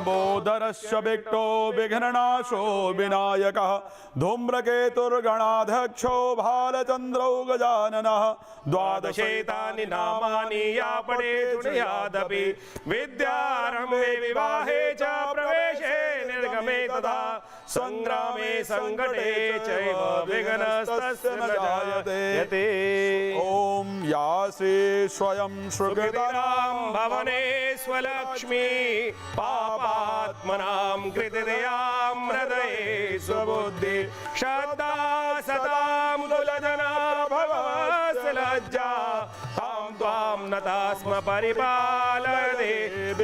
लंबोदरस्य Victo विघ्ननाशो विनायकः धूम्रकेतुर्गणाध्यक्षो भालचन्द्रौ गजाननः द्वादशेतानि नामानि या पठेत् शृणुयादपि विद्यारम्भे विवाहे च प्रवेशे निर्गमे तथा संग्रामे संकटे चैव विघ्नस्तस्य न जायते। ओम यासे स्वयं सुकृतानां भवने स्वलक्ष्मी पापात्मनां कृतदयां हृदये स्वबुद्धि श्रद्धा सतां कुलजना भवस्य लज्जा तां त्वां नतास्म परिपालयते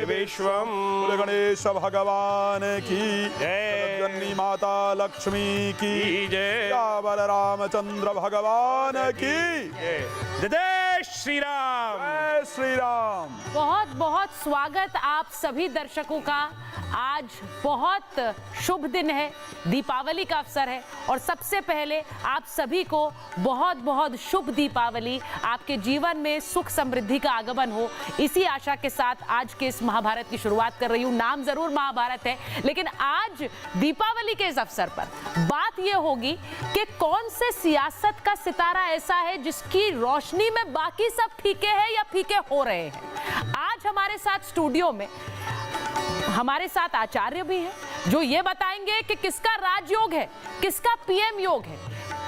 विश्वं। गणेश भगवान की जय, जगन्नी माता लक्ष्मी की जय, बलरामचंद्र भगवान की जय श्री राम। जय श्री राम। बहुत बहुत स्वागत आप सभी दर्शकों का। आज बहुत शुभ दिन है, दीपावली का अवसर है और सबसे पहले आप सभी को बहुत बहुत शुभ दीपावली। आपके जीवन में सुख समृद्धि का आगमन हो, इसी आशा के साथ आज के इस महाभारत की शुरुआत कर रही हूँ। नाम जरूर महाभारत है, लेकिन आज दीपावली के इस अवसर पर बात यह होगी कि कौन से सियासत का सितारा ऐसा है जिसकी रोशनी में बाकी सब फीके हैं या फीके हो रहे हैं। आज हमारे साथ स्टूडियो में हमारे साथ आचार्य भी हैं जो ये बताएंगे कि किसका राजयोग है, किसका पीएम योग है,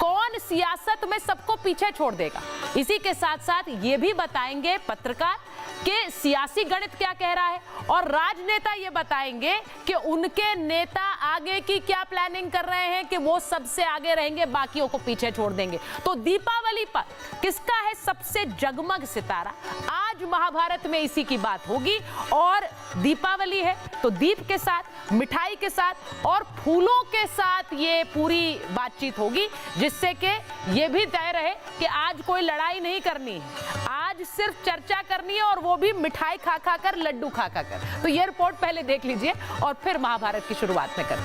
कौन सियासत में सबको पीछे छोड़ देगा। इसी के साथ साथ ये भी बताएंगे पत्रकार कि सियासी गणित क्या कह रहा है, और राजनेता ये बताएंगे कि उनके नेता आगे की क्या प्लानिंग कर रहे हैं कि वो सबसे आगे रहेंगे, बाकियों को पीछे छोड़ देंगे। तो दीपावली पर किसका है सबसे जगमग सितारा, आज महाभारत में इसी की बात होगी। और दीपावली है तो दीप के साथ, मिठाई के साथ और फूलों के साथ ये पूरी बातचीत होगी, जिससे कि ये भी तय रहे कि आज कोई लड़ाई नहीं करनी है, आज सिर्फ चर्चा करनी है, और वो भी मिठाई खा खा कर, लड्डू खा खा कर। तो ये रिपोर्ट पहले देख लीजिए और फिर महाभारत की शुरुआत में करें।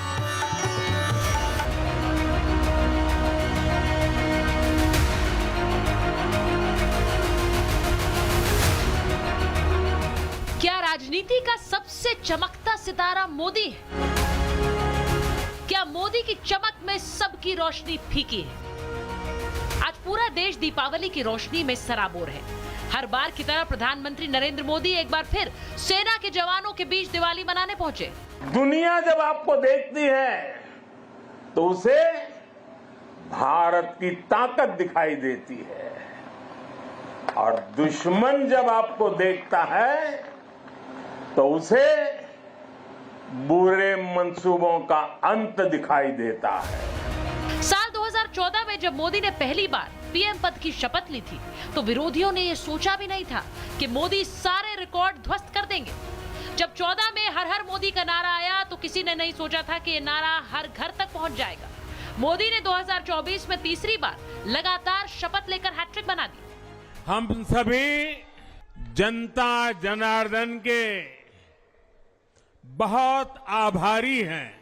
क्या राजनीति का सबसे चमकता सितारा मोदी है? क्या मोदी की चमक में सबकी रोशनी फीकी है? आज पूरा देश दीपावली की रोशनी में सराबोर है। हर बार की तरह प्रधानमंत्री नरेंद्र मोदी एक बार फिर सेना के जवानों के बीच दिवाली मनाने पहुंचे। दुनिया जब आपको देखती है तो उसे भारत की ताकत दिखाई देती है, और दुश्मन जब आपको देखता है तो उसे बुरे मंसूबों का अंत दिखाई देता है। साल 2014 में जब मोदी ने पहली बार पीएम पद की शपथ ली थी तो विरोधियों ने यह सोचा भी नहीं था कि मोदी सारे रिकॉर्ड ध्वस्त कर देंगे। जब 14 में हर हर मोदी का नारा आया तो किसी ने नहीं सोचा था कि ये नारा हर घर तक पहुंच जाएगा। मोदी ने 2024 में तीसरी बार लगातार शपथ लेकर हैट्रिक बना दी। हम सभी जनता जनार्दन के बहुत आभारी हैं।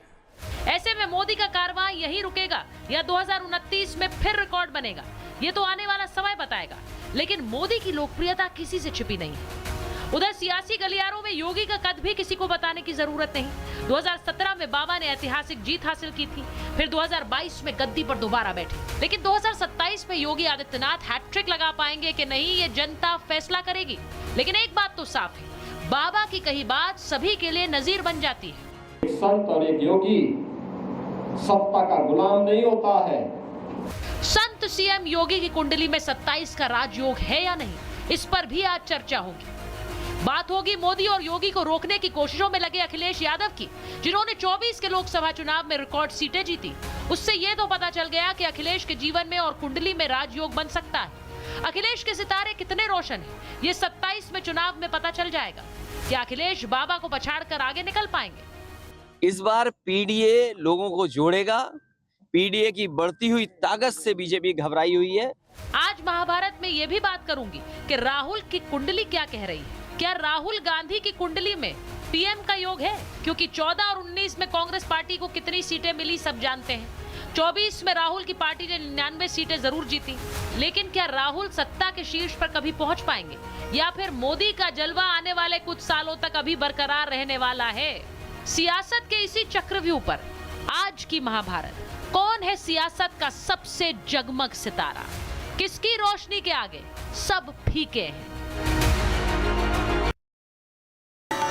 ऐसे में मोदी का कारवां यहीं रुकेगा या 2029 में फिर रिकॉर्ड बनेगा, ये तो आने वाला समय बताएगा। लेकिन मोदी की लोकप्रियता किसी से छिपी नहीं है। उधर सियासी गलियारों में योगी का कद भी किसी को बताने की जरूरत नहीं। 2017 में बाबा ने ऐतिहासिक जीत हासिल की थी, फिर 2022 में गद्दी पर दोबारा बैठे, लेकिन 2027 में योगी आदित्यनाथ हैट्रिक लगा पाएंगे कि नहीं, ये जनता फैसला करेगी। लेकिन एक बात तो साफ है, बाबा की कही बात सभी के लिए नजीर बन जाती है। एक संत और एक योगी सत्ता का गुलाम नहीं होता है। संत सीएम योगी की कुंडली में 27 का राजयोग है या नहीं, इस पर भी आज चर्चा होगी। बात होगी मोदी और योगी को रोकने की कोशिशों में लगे अखिलेश यादव की, जिन्होंने 24 के लोकसभा चुनाव में रिकॉर्ड सीटें जीती। उससे यह तो पता चल गया कि अखिलेश के जीवन में और कुंडली में राजयोग बन सकता है। अखिलेश के सितारे कितने रोशन हैं, ये 27 में चुनाव में पता चल जाएगा। क्या अखिलेश बाबा को पछाड़कर आगे निकल पाएंगे? इस बार पीडीए लोगों को जोड़ेगा। पीडीए की बढ़ती हुई ताकत से बीजेपी घबराई हुई है। आज महाभारत में यह भी बात करूंगी कि राहुल की कुंडली क्या कह रही है। क्या राहुल गांधी की कुंडली में पीएम का योग है? क्योंकि 14 और 19 में कांग्रेस पार्टी को कितनी सीटें मिली सब जानते हैं। 24 में राहुल की पार्टी ने 99 सीटें जरूर जीती, लेकिन क्या राहुल सत्ता के शीर्ष पर कभी पहुंच पाएंगे, या फिर मोदी का जलवा आने वाले कुछ सालों तक अभी बरकरार रहने वाला है? सियासत के इसी चक्रव्यूह पर आज की महाभारत, कौन है सियासत का सबसे जगमग सितारा, किसकी रोशनी के आगे सब फीके हैं।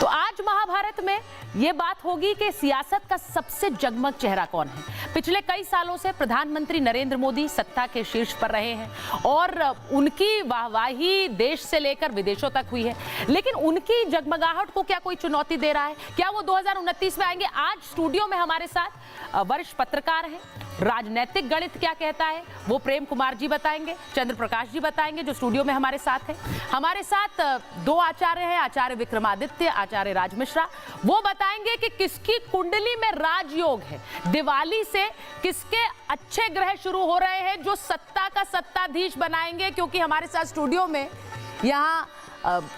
तो आज महाभारत में यह बात होगी कि सियासत का सबसे जगमग चेहरा कौन है। पिछले कई सालों से प्रधानमंत्री नरेंद्र मोदी सत्ता के शीर्ष पर रहे हैं और उनकी वाहवाही देश से लेकर विदेशों तक हुई है, लेकिन उनकी जगमगाहट को क्या कोई चुनौती दे रहा है? क्या वो 2029 में आएंगे? आज स्टूडियो में हमारे साथ वरिष्ठ पत्रकार हैं, राजनीतिक गणित क्या कहता है वो प्रेम कुमार जी बताएंगे, चंद्र प्रकाश जी बताएंगे जो स्टूडियो में हमारे साथ हैं। हमारे साथ दो आचार्य हैं, आचार्य विक्रमादित्य, आचार्य राज मिश्रा। वो बताएंगे कि किसकी कुंडली में राजयोग है, दिवाली से किसके अच्छे ग्रह शुरू हो रहे हैं जो सत्ता का सत्ताधीश बनाएंगे। क्योंकि हमारे साथ स्टूडियो में यहाँ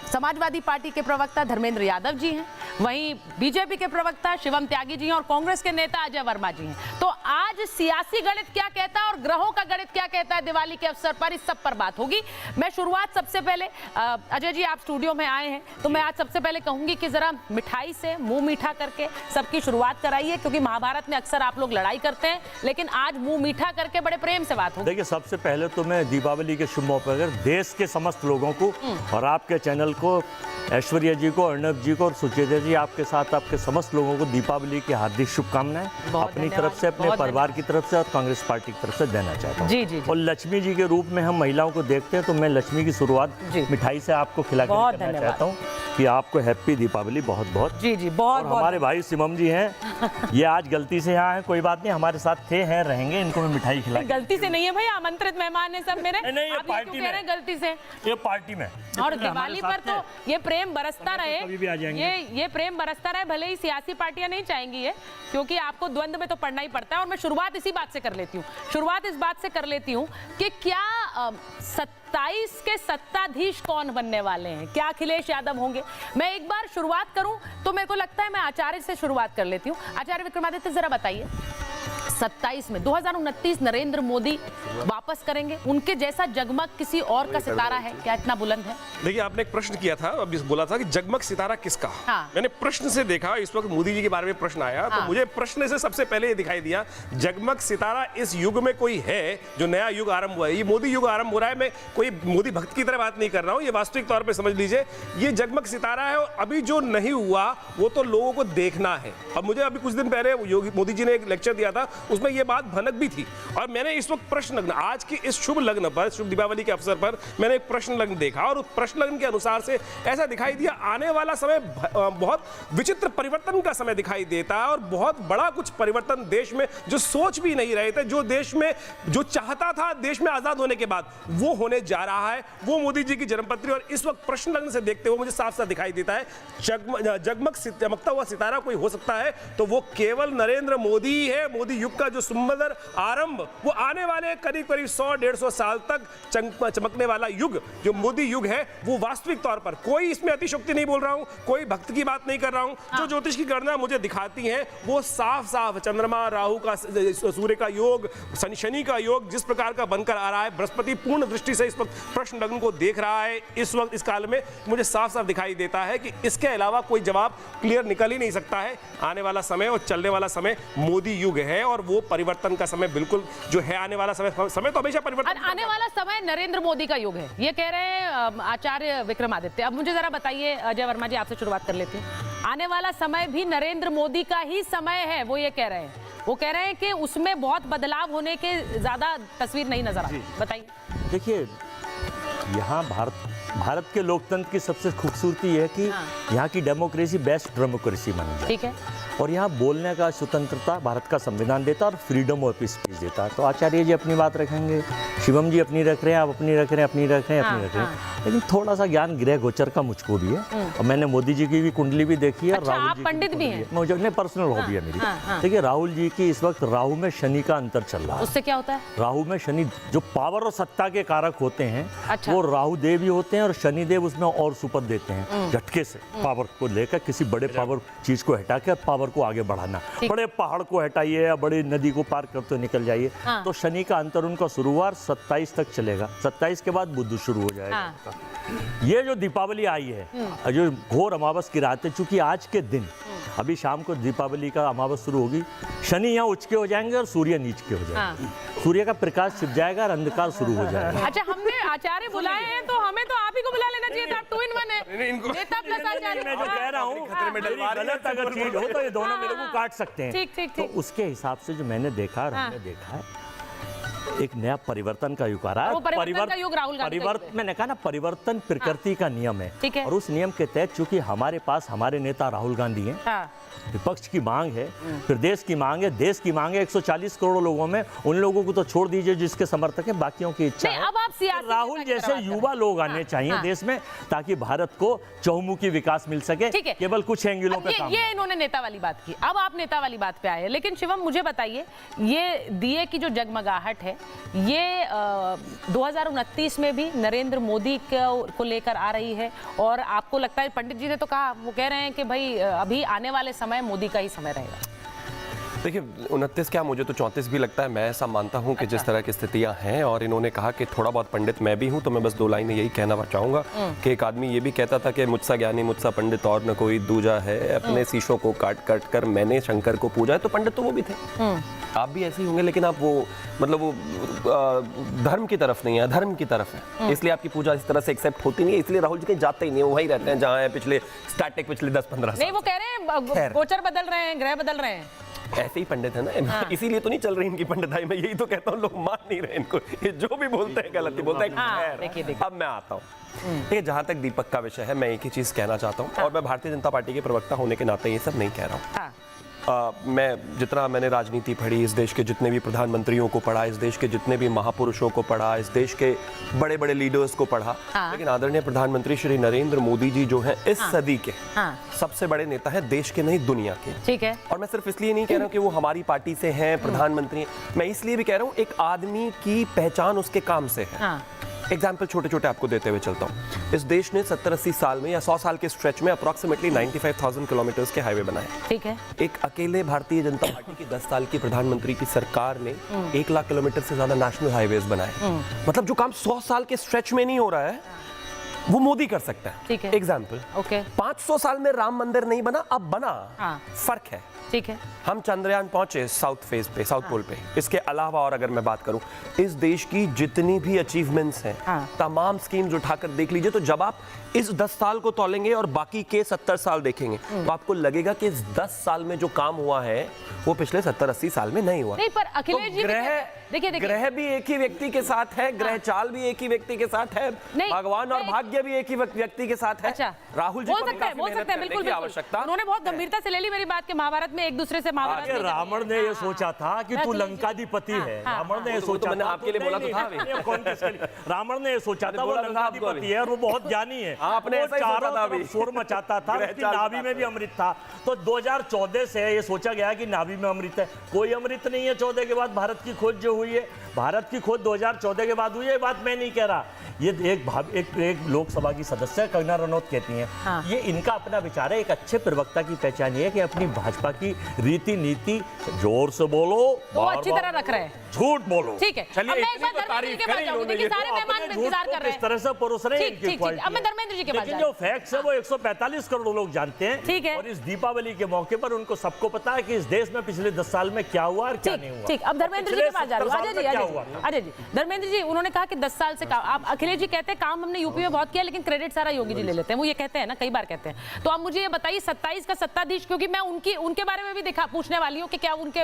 समाजवादी पार्टी के प्रवक्ता धर्मेंद्र यादव जी हैं, वहीं बीजेपी के प्रवक्ता शिवम त्यागी जी हैं और कांग्रेस के नेता अजय वर्मा जी हैं। तो आज सियासी गणित क्या कहता है और ग्रहों का गणित क्या कहता है दिवाली के अवसर पर, इस सब पर बात होगी। मैं शुरुआत सबसे पहले अजय जी, आप स्टूडियो में आए हैं तो मैं आज सबसे पहले कहूंगी कि जरा मिठाई से मुंह मीठा करके सबकी शुरुआत कराइए, क्योंकि महाभारत में अक्सर आप लोग लड़ाई करते हैं, लेकिन आज मुंह मीठा करके बड़े प्रेम से बात होगी। देखिए, सबसे पहले तो मैं दीपावली के शुभ मौके पर देश के समस्त लोगों को और आपके चैनल को, ऐश्वर्या जी को, अर्णव जी को और सुचेता जी, आपके साथ आपके समस्त लोगों को दीपावली की हार्दिक शुभकामनाएं अपनी तरफ से, अपने परिवार की तरफ से और कांग्रेस पार्टी की तरफ से देना चाहता हूं। जी। और लक्ष्मी जी के रूप में हम महिलाओं को देखते हैं, तो मैं लक्ष्मी की शुरुआत मिठाई से आपको खिला कर करना चाहता हूँ कि आपको हैप्पी दीपावली बहुत बहुत। जी बहुत। हमारे भाई शिवम जी हैं, ये आज गलती से यहाँ हैं, कोई बात नहीं, हमारे साथ थे, हैं, रहेंगे, इनको मैं मिठाई खिला। गलती से नहीं है भाई, आमंत्रित मेहमान है सब मेरे। नहीं, ये आप पार्टी क्यों कह रहे हैं गलती से? ये पार्टी में और दिवाली पर तो ये प्रेम बरसता रहे, कभी भी आ जाएंगे। ये प्रेम बरसता रहे, भले ही सियासी पार्टियां नहीं चाहेंगी ये, क्योंकि आपको द्वंद में तो पड़ना ही पड़ता है। और मैं शुरुआत इसी बात से कर लेती हूँ, कि क्या 27 के सत्ताधीश कौन बनने वाले हैं? क्या अखिलेश यादव होंगे? मैं एक बार शुरुआत करूं तो मेरे को लगता है मैं आचार्य से शुरुआत कर लेती हूँ। आचार्य विक्रमादित्य, जरा बताइए, 27 में 2029 नरेंद्र मोदी वापस करेंगे, उनके जैसा जगमग किसी और का सितारा है क्या, इतना बुलंद है? देखिए, आपने एक प्रश्न किया था, अभी बोला था कि जगमग सितारा किसका। हाँ। मैंने प्रश्न से देखा, इस वक्त मोदी जी के बारे में प्रश्न आया, तो मुझे प्रश्न से सबसे पहले ये दिखाई दिया, जगमग सितारा इस युग में कोई है जो नया युग आरंभ हुआ है। ये मोदी युग आरंभ हो रहा है। मैं कोई मोदी भक्त की तरह बात नहीं कर रहा हूं, ये वास्तविक तौर पे समझ लीजिए, ये जगमग सितारा है। और अभी जो नहीं हुआ वो तो लोगों को देखना है। और मुझे अभी कुछ दिन पहले मोदी जी ने एक लेक्चर दिया था, उसमें ये बात भनक भी थी। और मैंने इस वक्त प्रश्न लग्न, आज की इस शुभ लग्न पर, शुभ दीपावली के अवसर पर मैंने एक प्रश्न लग्न देखा और उस प्रश्न लग्न के अनुसार से ऐसा दिखाई दिया, आने वाला समय बहुत विचित्र परिवर्तन का समय दिखाई देता है और बहुत बड़ा कुछ परिवर्तन देश में जो सोच भी नहीं रहे थे, जो देश में जो चाहता था देश में आजाद होने के बाद, वो होने जा रहा है। वो मोदी जी की जन्मपत्री। और इस वक्त प्रश्न लग्न से देखते हुए मुझे साफ साफ दिखाई देता है, जगमग चमकता हुआ सितारा कोई हो सकता है तो वो केवल नरेंद्र मोदी ही है। मोदी युग का जो सुंदर आरंभ, वो आने वाले करीब 100-150 साल तक चमकने वाला युग जो मोदी युग है, वो वास्तविक तौर पर, कोई इसमें अतिशयोक्ति नहीं बोल रहा हूं, कोई भक्त की बात नहीं कर रहा हूं, जो ज्योतिष की गणना मुझे दिखाती है वो साफ साफ चंद्रमा राहु का, सूर्य का योग, शनि का योग जिस प्रकार का बनकर आ रहा है, बृहस्पति पूर्ण दृष्टि से इस वक्त प्रश्न लग्न को देख रहा है इस वक्त, इस काल में, मुझे साफ साफ दिखाई देता है कि इसके अलावा कोई जवाब क्लियर निकल ही नहीं सकता है। आने वाला समय और चलने वाला समय मोदी युग है और वो परिवर्तन का समय बिल्कुल जो है, आने वाला समय तो हमेशा परिवर्तन, आने वाला समय नरेंद्र मोदी का युग है, ये कह रहे हैं आचार्य विक्रमादित्य। अब मुझे जरा बताइए अजय वर्मा जी, आपसे शुरुआत कर लेती हूँ। आने वाला समय भी नरेंद्र मोदी का ही समय है, वो ये कह रहे हैं। वो कह रहे हैं कि उसमें बहुत बदलाव होने के ज्यादा तस्वीर नहीं नजर आती। बताइए। देखिए, यहाँ भारत के लोकतंत्र की सबसे खूबसूरती है कि यहाँ की डेमोक्रेसी बेस्ट डेमोक्रेसी मानी जाती है। ठीक है। और यहाँ बोलने का स्वतंत्रता भारत का संविधान देता है और फ्रीडम ऑफ स्पीच देता है। तो आचार्य जी अपनी बात रखेंगे, शिवम जी अपनी रख रहे हैं, आप अपनी रख रहे हैं, अपनी रख रहे हैं, अपनी रख रहे हैं, लेकिन थोड़ा सा ज्ञान गृह गोचर का मुझको भी है। और मैंने मोदी जी की भी कुंडली भी देखी है। अच्छा, आप पंडित भी हैं? मुझे पर्सनल हॉबी है मेरी। देखिए, राहुल जी की इस वक्त राहु में शनि का अंतर चल रहा है। उससे क्या होता है? राहु में शनि जो पावर और सत्ता के कारक होते हैं, वो राहु देव ही होते हैं और शनि देव उसमें और सुपर देते हैं झटके से, पावर को लेकर किसी बड़े पावर चीज को हटा के पावर को आगे बढ़ाना। बड़े पहाड़ को हटाइए या बड़ी नदी को पार करते निकल जाइए। तो शनि का अंतर उनका शुरू हुआ 27 तक चलेगा, 27 के बाद बुध शुरू हो जाएगा। ये जो दीपावली आई है, जो घोर अमावस की रात है, चूंकि आज के दिन अभी शाम को दीपावली का अमावस शुरू होगी, शनि यहाँ उच्च के हो जाएंगे और सूर्य नीच के हो जाएंगे। हाँ। सूर्य का प्रकाश छिप जाएगा और अंधकार शुरू हो जाएगा। अच्छा, हमने आचार्य बुलाए हैं तो हमें तो आप ही को बुला लेना चाहिए था, आप 2 in 1 है, नेता प्लस आचार्य। मैं जो कह रहा हूँ, गलत अगर चीज हो तो ये दोनों मेरे को काट सकते हैं। ठीक ठीक तो ठीक। उसके हिसाब से जो मैंने देखा और हमने देखा है, एक नया परिवर्तन का युग आ रहा है। वो परिवर्तन का युग राहुल गांधी का युग है। मैंने कहा ना, परिवर्तन प्रकृति का नियम है। ठीक है। और उस नियम के तहत चूंकि हमारे पास हमारे नेता राहुल गांधी हैं, हाँ। विपक्ष की मांग है, फिर देश की मांग है, देश की मांग है 140 करोड़ लोगों में, उन लोगों को तो छोड़ दीजिए जिसके समर्थक हैं, बाकियों की इच्छा नहीं, है। अब आप सियासी राहुल नेता की जैसे तरफ बात युवा लोग आने हाँ, चाहिए हाँ। देश में, ताकि भारत को चहुमुखी विकास मिल सके। ठीक है। केवल कुछ एंगलों अब पे काम ये इन्होंने नेता वाली बात की, अब आप नेता वाली बात पे आए हैं। लेकिन शिवम, मुझे बताइए, ये दिए की जो जगमगाहट है, ये 2029 में भी नरेंद्र मोदी को लेकर आ रही है। और आपको लगता है, पंडित जी ने तो कहा, वो कह रहे हैं कि भाई अभी आने वाले समय मोदी का ही समय रहेगा। देखिए 29 क्या, मुझे तो 34 भी लगता है। मैं ऐसा मानता हूं कि जिस तरह की स्थितियां हैं, और इन्होंने कहा कि थोड़ा बहुत पंडित मैं भी हूं, तो मैं बस 2 लाइनें यही कहना चाहूंगा कि एक आदमी ये भी कहता था कि मुझसा ज्ञानी मुझसा पंडित और न कोई दूजा है, अपने शीशों को काट काट कर मैंने शंकर को पूजा है। तो पंडित तो वो भी थे, आप भी ऐसे ही होंगे, लेकिन आप वो मतलब वो धर्म की तरफ नहीं है, अधर्म की तरफ है, इसलिए आपकी पूजा इस तरह से एक्सेप्ट होती नहीं है। इसलिए राहुल जी कहीं जाते ही नहीं है, वो वहीं रहते हैं जहाँ है पिछले 10-15 साल। नहीं, वो कह रहे हैं गोचर बदल रहे हैं, ग्रह बदल रहे हैं। ऐसे ही पंडित है ना, इसीलिए तो नहीं चल रही इनकी पंडिताई। मैं यही तो कहता हूँ, लोग मान नहीं रहे इनको, ये जो भी बोलते हैं गलत ही बोलते हैं। हाँ, देखिए। अब मैं आता हूँ, देखिए जहाँ तक दीपक का विषय है, मैं एक ही चीज़ कहना चाहता हूँ, और मैं भारतीय जनता पार्टी के प्रवक्ता होने के नाते ये सब नहीं कह रहा हूँ। मैं जितना मैंने राजनीति पढ़ी, इस देश के जितने भी प्रधानमंत्रियों को पढ़ा, इस देश के जितने भी महापुरुषों को पढ़ा, इस देश के बड़े बड़े लीडर्स को पढ़ा, लेकिन आदरणीय प्रधानमंत्री श्री नरेंद्र मोदी जी जो हैं इस सदी के सबसे बड़े नेता हैं, देश के नहीं दुनिया के। ठीक है। और मैं सिर्फ इसलिए नहीं कह रहा हूँ कि वो हमारी पार्टी से हैं, प्रधानमंत्री हैं, मैं इसलिए भी कह रहा हूँ एक आदमी की पहचान उसके काम से है। एग्जाम्पल छोटे छोटे आपको देते हुए चलता हूँ। इस देश ने 70-80 साल में या 100 साल के स्ट्रेच में अप्रॉक्सीमेटली 95,000 किलोमीटर्स के हाईवे बनाए। ठीक है। एक अकेले भारतीय जनता पार्टी की 10 साल की प्रधानमंत्री की सरकार ने 1 लाख किलोमीटर से ज्यादा नेशनल हाईवेज बनाए। मतलब जो काम 100 साल के स्ट्रेच में नहीं हो रहा है, वो मोदी कर सकता है। ठीक है। Example, okay. 500 साल में राम मंदिर नहीं बना, अब बना, फर्क है। ठीक है। हम चंद्रयान पहुंचे साउथ फेज पे, साउथ पोल पे। इसके अलावा और अगर मैं बात करूं, इस देश की जितनी भी अचीवमेंट्स हैं, तमाम स्कीम्स उठाकर देख लीजिए, तो जब आप इस 10 साल को तौलेंगे और बाकी के 70 साल देखेंगे, तो आपको लगेगा कि इस 10 साल में जो काम हुआ है वो पिछले 70-80 साल में नहीं हुआ। नहीं, पर अखिलेश जी देखिए ग्रह भी एक ही व्यक्ति के साथ है, ग्रह चाल भी एक ही व्यक्ति के साथ है, भगवान और भाग्य भी एक ही व्यक्ति के साथ है। अच्छा, राहुल जी बोल सकते हैं, बिल्कुल आवश्यकता। उन्होंने बहुत गंभीरता से ले ली मेरी बात के, महाभारत में एक दूसरे से महाभारत। रावण ने ये सोचा था कि तू लंकाधिपति है। रावण ने ये सोचा, मैंने आपके लिए बोला तो था। रावण ने ये सोचा था वो लंकाधिपति है और वो बहुत ज्ञानी है। आपने चारों तरफ शोर मचाता था, उसकी नाभि में भी अमृत था। तो 2014 से ये सोचा गया कि नाभि में अमृत है। कोई अमृत नहीं है। 14 के बाद भारत की खोज जो हुई है, भारत की खोज 2014 के बाद हुई है। ये बात मैं नहीं कह रहा, ये एक लोकसभा की सदस्य कंगना रनौत कहती हैं। ये इनका अपना विचार है। एक अच्छे प्रवक्ता की पहचान ये है कि अपनी भाजपा की रीति नीति जोर से बोलो, वो अच्छी तरह रख रहे हैं, झूठ बोलो। ठीक है। अब मैं एक बार धर्मेंद्र जी के पास जाऊंगी, देखिए सारे मेहमान इंतजार कर रहे हैं। इस तरह से परोस रहे हैं। ठीक, अब मैं धर्मेंद्र जी के पास लेकिन जो फैक्ट्स है वो 145 करोड़ लोग जानते हैं। ठीक है। और इस दीपावली के मौके पर उनको सबको पता है कि इस देश में पिछले 10 साल में क्या हुआ और क्या नहीं हुआ। ठीक, अब धर्मेंद्र जी के पास जा रहा हूँ। अजय जी, धर्मेंद्र जी, उन्होंने कहा कि 10 साल से आप, अखिलेश जी कहते हैं काम हमने यूपी में बहुत किया, लेकिन क्रेडिट सारा योगी जी ले लेते हैं। वो ये कहते हैं ना, कई बार कहते हैं। तो आप मुझे ये बताइए, 27 का सत्ताधीश, क्योंकि मैं उनके बारे में भी पूछने वाली हूँ कि क्या उनके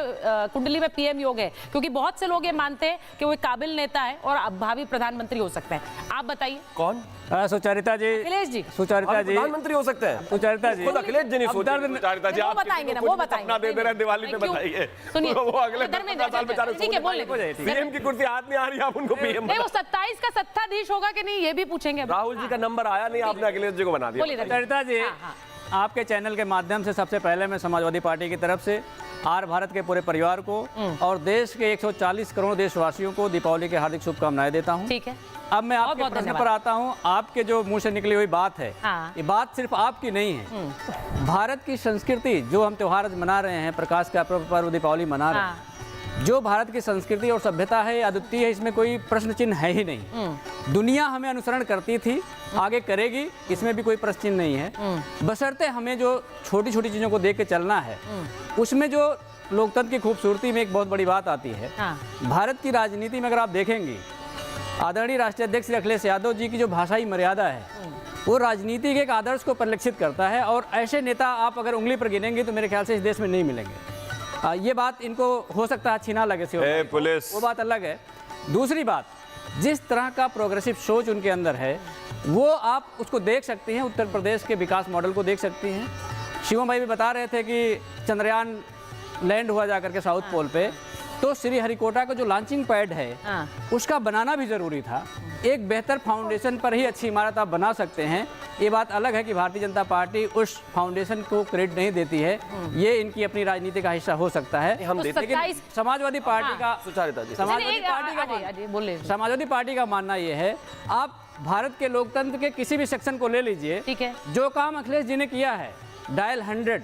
कुंडली में पीएम योग है, क्योंकि बहुत से लोग ये मानते हैं कि वो एक काबिल नेता है और भावी प्रधानमंत्री हो सकते हैं। आप बताइए कौन? सुचरिता जी, अखिलेश जी, सुचरिता जी प्रधानमंत्री हो सकते हैं। सुचरिता जी, खुद अखिलेश जी नहीं सोचे। सुचरिता जी, वो आप बताएंगे ना, वो बताएंगे। दे दे रहे दिवाली पे बताइए। सुनिए, वो अगले 10 साल बेचारे ठीक है, बोल पीएम की कुर्सी हाथ में आ रही है, आप उनको पीएम। नहीं, वो 27 का सत्ताधीश होगा कि नहीं, ये भी पूछेंगे। राहुल जी का नंबर आया नहीं, आपने अखिलेश जी को बना दिया। सुचरिता जी, आपके चैनल के माध्यम से सबसे पहले मैं समाजवादी पार्टी की तरफ से आर भारत के पूरे परिवार को और देश के 140 करोड़ देशवासियों को दीपावली की हार्दिक शुभकामनाएं देता हूं। ठीक है। अब मैं आपके प्रश्न पर आता हूं। आपके जो मुंह से निकली हुई बात है, ये बात सिर्फ आपकी नहीं है। भारत की संस्कृति, जो हम त्योहार मना रहे हैं, प्रकाश का पर्व दीपावली मना रहे हैं, जो भारत की संस्कृति और सभ्यता है अद्वितीय है, इसमें कोई प्रश्न चिन्ह है ही नहीं। दुनिया हमें अनुसरण करती थी, आगे करेगी, इसमें भी कोई प्रश्न चिन्ह नहीं है। बशर्ते हमें जो छोटी छोटी चीज़ों को देख के चलना है, उसमें जो लोकतंत्र की खूबसूरती में एक बहुत बड़ी बात आती है। भारत की राजनीति में अगर आप देखेंगे, आदरणीय राष्ट्रीय अध्यक्ष श्री अखिलेश यादव जी की जो भाषाई मर्यादा है वो राजनीति के एक आदर्श को परिलक्षित करता है, और ऐसे नेता आप अगर उंगली पर गिनेंगे तो मेरे ख्याल से इस देश में नहीं मिलेंगे। ये बात इनको हो सकता है अच्छी ना लगे, पुलिस वो बात अलग है। दूसरी बात, जिस तरह का प्रोग्रेसिव सोच उनके अंदर है वो आप उसको देख सकते हैं, उत्तर प्रदेश के विकास मॉडल को देख सकते हैं। शिवम भाई भी बता रहे थे कि चंद्रयान लैंड हुआ जाकर के साउथ पोल पे, तो श्रीहरिकोटा का जो लॉन्चिंग पैड है उसका बनाना भी जरूरी था। एक बेहतर फाउंडेशन पर ही अच्छी इमारत आप बना सकते हैं। ये बात अलग है कि भारतीय जनता पार्टी उस फाउंडेशन को क्रेडिट नहीं देती है, ये इनकी अपनी राजनीति का हिस्सा हो सकता है। हम देते लेकिन समाजवादी पार्टी का समाजवादी पार्टी का मानना ये है, आप भारत के लोकतंत्र के किसी भी सेक्शन को ले लीजिए, ठीक है, जो काम अखिलेश जी ने किया है, डायल 100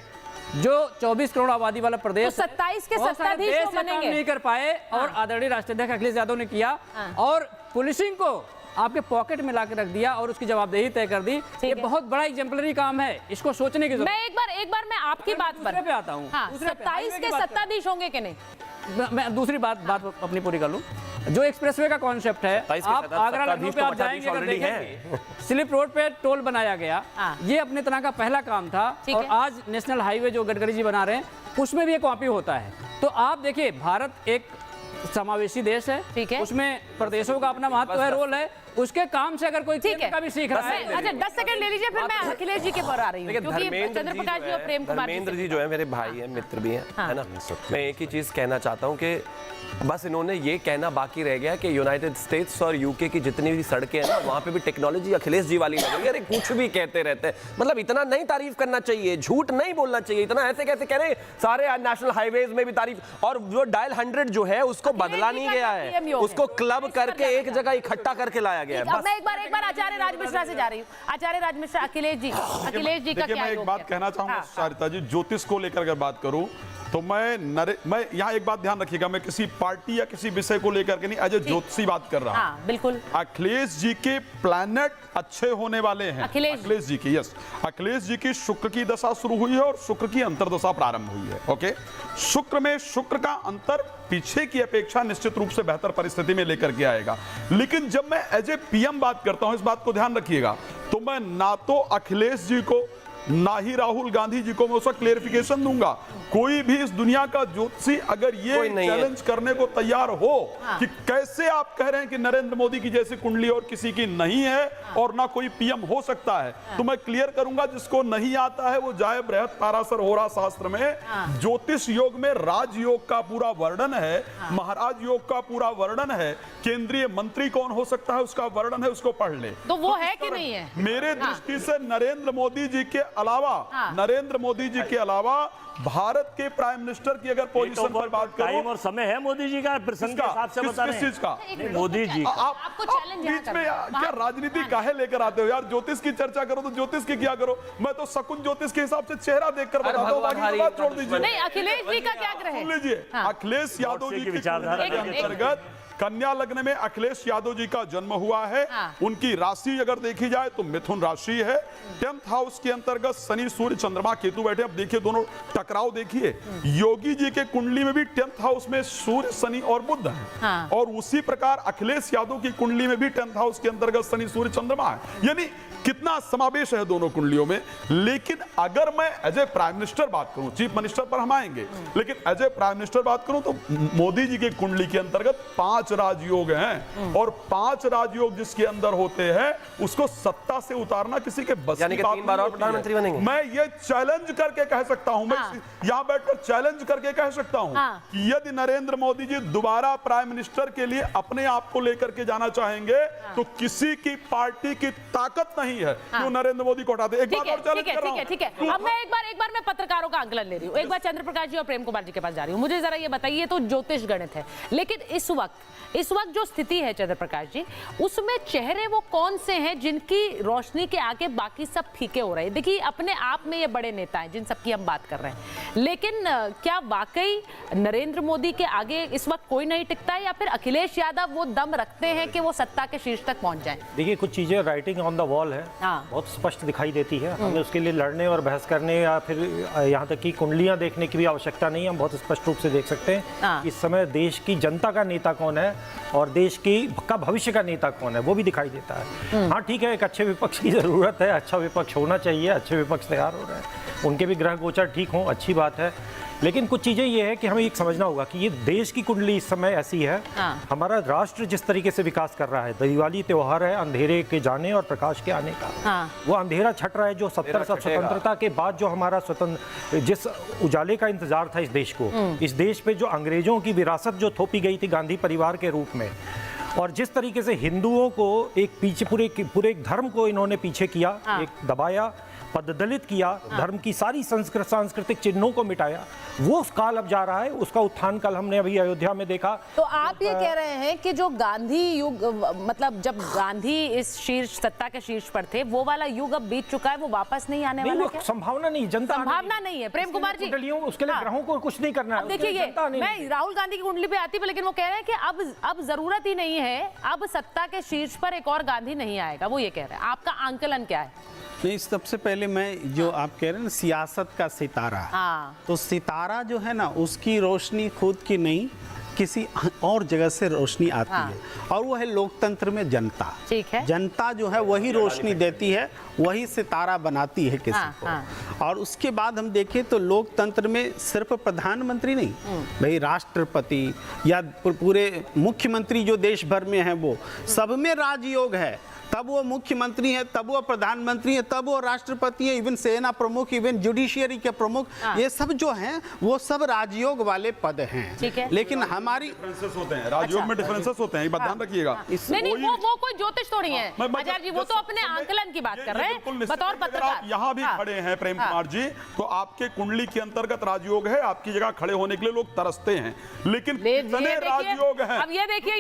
जो 24 करोड़ आबादी वाला प्रदेश, तो 27 के सत्ताधीश देश तो से काम बनेंगे। नहीं कर पाए, और आदरणीय राष्ट्रीय अध्यक्ष अखिलेश यादव ने किया, और पुलिसिंग को आपके पॉकेट में लाकर रख दिया और उसकी जवाबदेही तय कर दी। ये बहुत बड़ा एग्जाम्पलरी काम है, इसको सोचने की जरूरत। मैं एक बार मैं आपकी बात पर पे आता हूँ। 27 के सत्ताधीश होंगे कि नहीं? मैं दूसरी बात अपनी पूरी कर लूं। जो एक्सप्रेसवे का कॉन्सेप्ट है, आप आगरा लखनऊ पे आप जाएंगे अगर देखेंगे, स्लिप रोड पे टोल बनाया गया, ये अपने तरह का पहला काम था, और आज नेशनल हाईवे जो गडकरी जी बना रहे हैं उसमें भी ये कॉपी होता है। तो आप देखिए, भारत एक समावेशी देश है, उसमें प्रदेशों का अपना महत्व है, रोल है, उसके काम से अगर कोई का भी सीख रहा है। अच्छा 10 सेकंड ले लीजिए, फिर मैं अखिलेश जी के पर आ रही हूँ, क्योंकि चंद्रप्रकाश जी और प्रेम कुमार धर्मेंद्र जी जो है मेरे भाई हैं, मित्र भी हैं, है ना। मैं एक ही चीज कहना चाहता हूँ कि बस इन्होंने ये कहना बाकी रह गया कि यूनाइटेड स्टेट्स और यूके की जितनी भी सड़कें हैं ना, वहाँ पे भी टेक्नोलॉजी अखिलेश जी वाली लगेगी। अरे कुछ भी कहते रहते हैं, मतलब इतना नहीं तारीफ करना चाहिए, झूठ नहीं बोलना चाहिए, इतना ऐसे कैसे कह रहे हैं। सारे नेशनल हाईवेज में भी तारीफ, और जो डायल 100 जो है उसको बदला नहीं गया है, उसको क्लब करके एक जगह इकट्ठा करके लाया गया है। मैं एक बार आचार्य राज मिश्रा से जा रही हूँ। आचार्य राज मिश्रा, अखिलेश जी का क्या? मैं एक बात कहना चाहूंगा सारिता जी, ज्योतिष को लेकर अगर बात करूं तो मैं यहाँ एक बात ध्यान रखिएगा, मैं किसी पार्टी या किसी विषय को लेकर के नहीं, एज ए ज्योतिषी बात कर रहा हूँ। बिल्कुल, अखिलेश जी के प्लैनेट अच्छे होने वाले हैं। अखिलेश जी की, यस, अखिलेश जी की शुक्र की दशा शुरू हुई है और शुक्र की अंतर्दशा प्रारंभ हुई है। ओके, शुक्र में शुक्र का अंतर पीछे की अपेक्षा निश्चित रूप से बेहतर परिस्थिति में लेकर के आएगा। लेकिन जब मैं एज ए पीएम बात करता हूं, इस बात को ध्यान रखिएगा, तो मैं ना तो अखिलेश जी को ना ही राहुल गांधी जी को मैं उसका क्लेरिफिकेशन दूंगा। कोई भी इस दुनिया का ज्योतिषी अगर ये चैलेंज करने को तैयार हो कि कैसे आप कह रहे हैं कि नरेंद्र मोदी की जैसी कुंडली और किसी की नहीं है और ना कोई पीएम हो सकता है, तो मैं क्लियर करूंगा, जिसको नहीं आता है वो जाए बृहत पाराशर होरा शास्त्र में ज्योतिष योग में राजयोग का पूरा वर्णन है, महाराज योग का पूरा वर्णन है, केंद्रीय मंत्री कौन हो सकता है उसका वर्णन है, उसको पढ़ ले। तो वो है कि नहीं है? मेरे दृष्टि से नरेंद्र मोदी जी के अलावा भारत के प्राइम मिनिस्टर की अगर पोजीशन पर बात करो, टाइम और समय है मोदी जी का, प्रसंग के हिसाब से बता रहे हैं। किस चीज का? मोदी जी का। आपको चैलेंज बीच में क्या राजनीति काहे लेकर आते हो यार? ज्योतिष की चर्चा करो तो ज्योतिष की क्या करो? मैं तो शकुन ज्योतिष के हिसाब से चेहरा देखकर बताता हूँ, बाकी बात छोड़ दीजिए। नहीं, अखिलेश जी का क्या ग्रह है? सुन लीजिए, अखिलेश यादव जी की विचारधारा के अंतर्गत कन्या लग्न में अखिलेश यादव जी का जन्म हुआ है। उनकी राशि अगर देखी जाए तो मिथुन राशि है। 10th हाउस के अंतर्गत शनि सूर्य चंद्रमा केतु बैठे। अब देखिए दोनों टकराव देखिए, योगी जी के कुंडली में भी 10th हाउस में सूर्य शनि और बुध है, और उसी प्रकार अखिलेश यादव की कुंडली में भी 10th हाउस के अंतर्गत शनि सूर्य चंद्रमा है। यानी कितना समावेश है दोनों कुंडलियों में। लेकिन अगर मैं एज ए प्राइम मिनिस्टर बात करूं, चीफ मिनिस्टर पर हम आएंगे, लेकिन एज ए प्राइम मिनिस्टर बात करूं तो मोदी जी की कुंडली के अंतर्गत 5 राजयोग हैं, और 5 राजयोग जिसके अंदर होते हैं उसको सत्ता से उतारना किसी के बस की बात 3 बार और प्रधानमंत्री बनेंगे। मैं ये चैलेंज करके कह सकता हूं, मैं यहां बैठकर चैलेंज करके कह सकता हूं कि यदि नरेंद्र मोदी जी दोबारा प्राइम मिनिस्टर के लिए अपने आप को लेकर के जाना चाहेंगे तो किसी की पार्टी की ताकत नहीं नहीं है क्यों नरेंद्र मोदी को हटाते। एक बात और चैलेंज कर रहा हूं। ठीक है। अब मैं एक बार मैं पत्रकारों का आंकलन ले रही हूँ। एक बार चंद्र प्रकाश जी और प्रेम कुमार जी के पास जा रही हूँ। मुझे जरा ये बताइए, तो ज्योतिष गणित है, लेकिन इस वक्त जो स्थिति है चंद्र प्रकाश जी, उसमें चेहरे वो कौन से हैं जिनकी रोशनी के आगे बाकी सब फीके हो रहे हैं? देखिए, अपने आप में ये बड़े नेता हैं जिन सबकी हम बात कर रहे हैं, लेकिन क्या वाकई नरेंद्र मोदी के आगे इस वक्त कोई नहीं टिकता है, या फिर अखिलेश यादव वो दम रखते हैं कि वो सत्ता के शीर्ष तक पहुंच जाएं? देखिए, कुछ चीजें राइटिंग ऑन द वॉल है, बहुत स्पष्ट दिखाई देती है। हमें उसके लिए लड़ने और बहस करने या फिर यहाँ तक कि कुंडलियां देखने की भी आवश्यकता नहीं है। हम बहुत स्पष्ट रूप से देख सकते हैं इस समय देश की जनता का नेता कौन है और देश का भविष्य का नेता कौन है, वो भी दिखाई देता है। हाँ ठीक है, एक अच्छे विपक्ष की जरूरत है, अच्छा विपक्ष होना चाहिए, अच्छे विपक्ष तैयार हो रहे हैं, उनके भी ग्रह गोचर ठीक हों, अच्छी बात है। लेकिन कुछ चीजें ये है कि हमें एक समझना होगा कि ये देश की कुंडली इस समय ऐसी है, हमारा राष्ट्र जिस तरीके से विकास कर रहा है, दिवाली त्योहार है अंधेरे के जाने और प्रकाश के आने का, वो अंधेरा छट रहा है जो 70 साल स्वतंत्रता के बाद जो हमारा जिस उजाले का इंतजार था इस देश को, इस देश पे जो अंग्रेजों की विरासत जो थोपी गई थी गांधी परिवार के रूप में, और जिस तरीके से हिंदुओं को एक पीछे पूरे धर्म को इन्होंने पीछे किया, एक दबाया, पददलित किया, धर्म की सारी सांस्कृतिक चिन्हों को मिटाया, वो उस काल अब जा रहा है, उसका उत्थान कल हमने अभी अयोध्या में देखा। तो आप ये कह रहे हैं कि जो गांधी युग, मतलब जब गांधी इस सत्ता के शीर्ष पर थे, वो वाला युग अब बीत चुका है, वो वापस नहीं आने वाला है? संभावना नहीं, जनता संभावना नहीं है। प्रेम कुमार जी, उसके लिए ग्रहों को कुछ नहीं करना है। देखिए, मैं राहुल गांधी की कुंडली पे आती हूँ, लेकिन वो कह रहे हैं कि अब जरूरत ही नहीं है, अब सत्ता के शीर्ष पर एक और गांधी नहीं आएगा, वो ये कह रहे हैं। आपका आंकलन क्या है? नहीं, सबसे पहले मैं जो आप कह रहे हैं ना सियासत का सितारा, तो सितारा जो है ना उसकी रोशनी खुद की नहीं किसी और जगह से रोशनी आती है, और वो है लोकतंत्र में जनता। ठीक है, जनता जो है वही रोशनी देती है, वही सितारा बनाती है किसी को। और उसके बाद हम देखें तो लोकतंत्र में सिर्फ प्रधानमंत्री नहीं, भाई राष्ट्रपति या पूरे मुख्यमंत्री जो देश भर में है, वो सब में राजयोग है। तब वो मुख्यमंत्री है, तब वो प्रधानमंत्री है, तब वो राष्ट्रपति है, इवन सेना प्रमुख, इवन जुडिशियरी के प्रमुख, ये सब जो हैं वो सब राजयोग वाले पद हैं। ठीक है, लेकिन हमारी डिफरेंसेस होते हैं, राजयोग में डिफरेंसेस होते हैं, ये बात ध्यान रखिएगा। नहीं, वो कोई ज्योतिष थोड़ी है आचार्य जी, वो तो अपने आंकलन की बात कर रहे हैं बतौर पत्रकार। यहाँ भी खड़े हैं प्रेम कुमार जी, तो आपके कुंडली के अंतर्गत राजयोग है, आपकी जगह खड़े होने के लिए लोग तरसते हैं, लेकिन कितने राजयोग हैं? अब ये देखिए,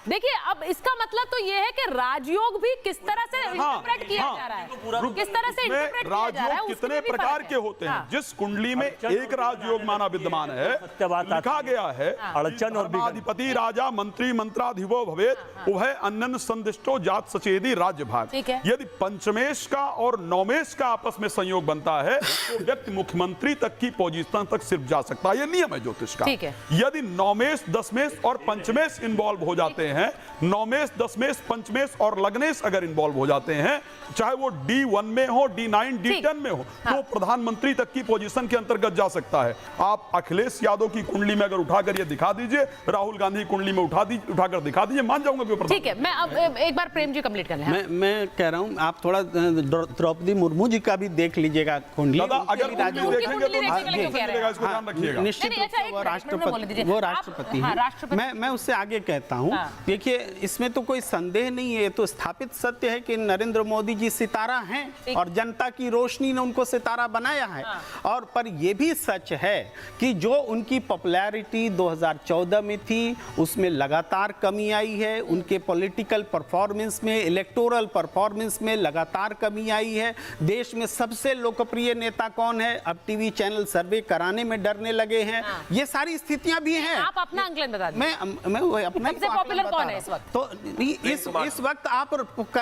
देखिए, अब इसका मतलब तो ये है कि राजयोग भी किस तरह से इंटरप्रेट किया जा रहा है, किस तरह से इंटरप्रेट किया जा रहा है, कितने प्रकार के होते हैं। जिस कुंडली में एक राजयोग माना विद्यमान है, लिखा गया है अधिपति राजा मंत्री मंत्राधिपो भवेत् उभय अन्यन संदिष्टो जात सचेदी राज्य भाग। यदि पंचमेश का और नौमेश का आपस में संयोग बनता है तो व्यक्ति मुख्यमंत्री तक की पोजीशन तक सिर्फ जा सकता है, ये नियम है ज्योतिष का। यदि नौमेश, दसमेश और पंचमेश इन्वॉल्व हो जाते हैं, नौमेश, दसमेश, पंचमेश और लग्नेश अगर इन्वॉल्व हो जाते हैं, चाहे वो D1 में हो, D9, D10 में हो, तो प्रधानमंत्री तक की पोजीशन के अंतर्गत जा सकता है। आप अखिलेश यादव की कुंडली में अगर उठाकर ये दिखा दीजिए, राहुल गांधी की कुंडली में उठाकर दिखा दीजिए, मान जाऊंगा कि ठीक है। मैं अब एक बार प्रेम जी कंप्लीट कर लें। मैं कह रहा हूं आप थोड़ा द्रौपदी मुर्मू जी का भी देख लीजिएगा कुंडली, अगर देखेंगे तो इसको ध्यान रखिएगा। निश्चित रूप से वो राष्ट्रपति है। मैं उससे आगे कहता हूं, देखिए इसमें तो कोई संदेह नहीं है, तो स्थापित सत्य है कि नरेंद्र मोदी जी सितारा हैं और जनता की रोशनी ने उनको सितारा बनाया है। और पर यह भी सच है कि जो उनकी पॉपुलैरिटी 2014 में थी उसमें लगातार कमी आई है, उनके पॉलिटिकल परफॉर्मेंस में, इलेक्टोरल परफॉर्मेंस में लगातार कमी आई है। देश में सबसे लोकप्रिय नेता कौन है, अब टीवी चैनल सर्वे कराने में डरने लगे हैं। ये सारी स्थितियां भी हैं। आप अपना आंकलन बता दीजिए। मैं अपना सबसे पॉपुलर कौन है इस वक्त? तो इस वक्त आप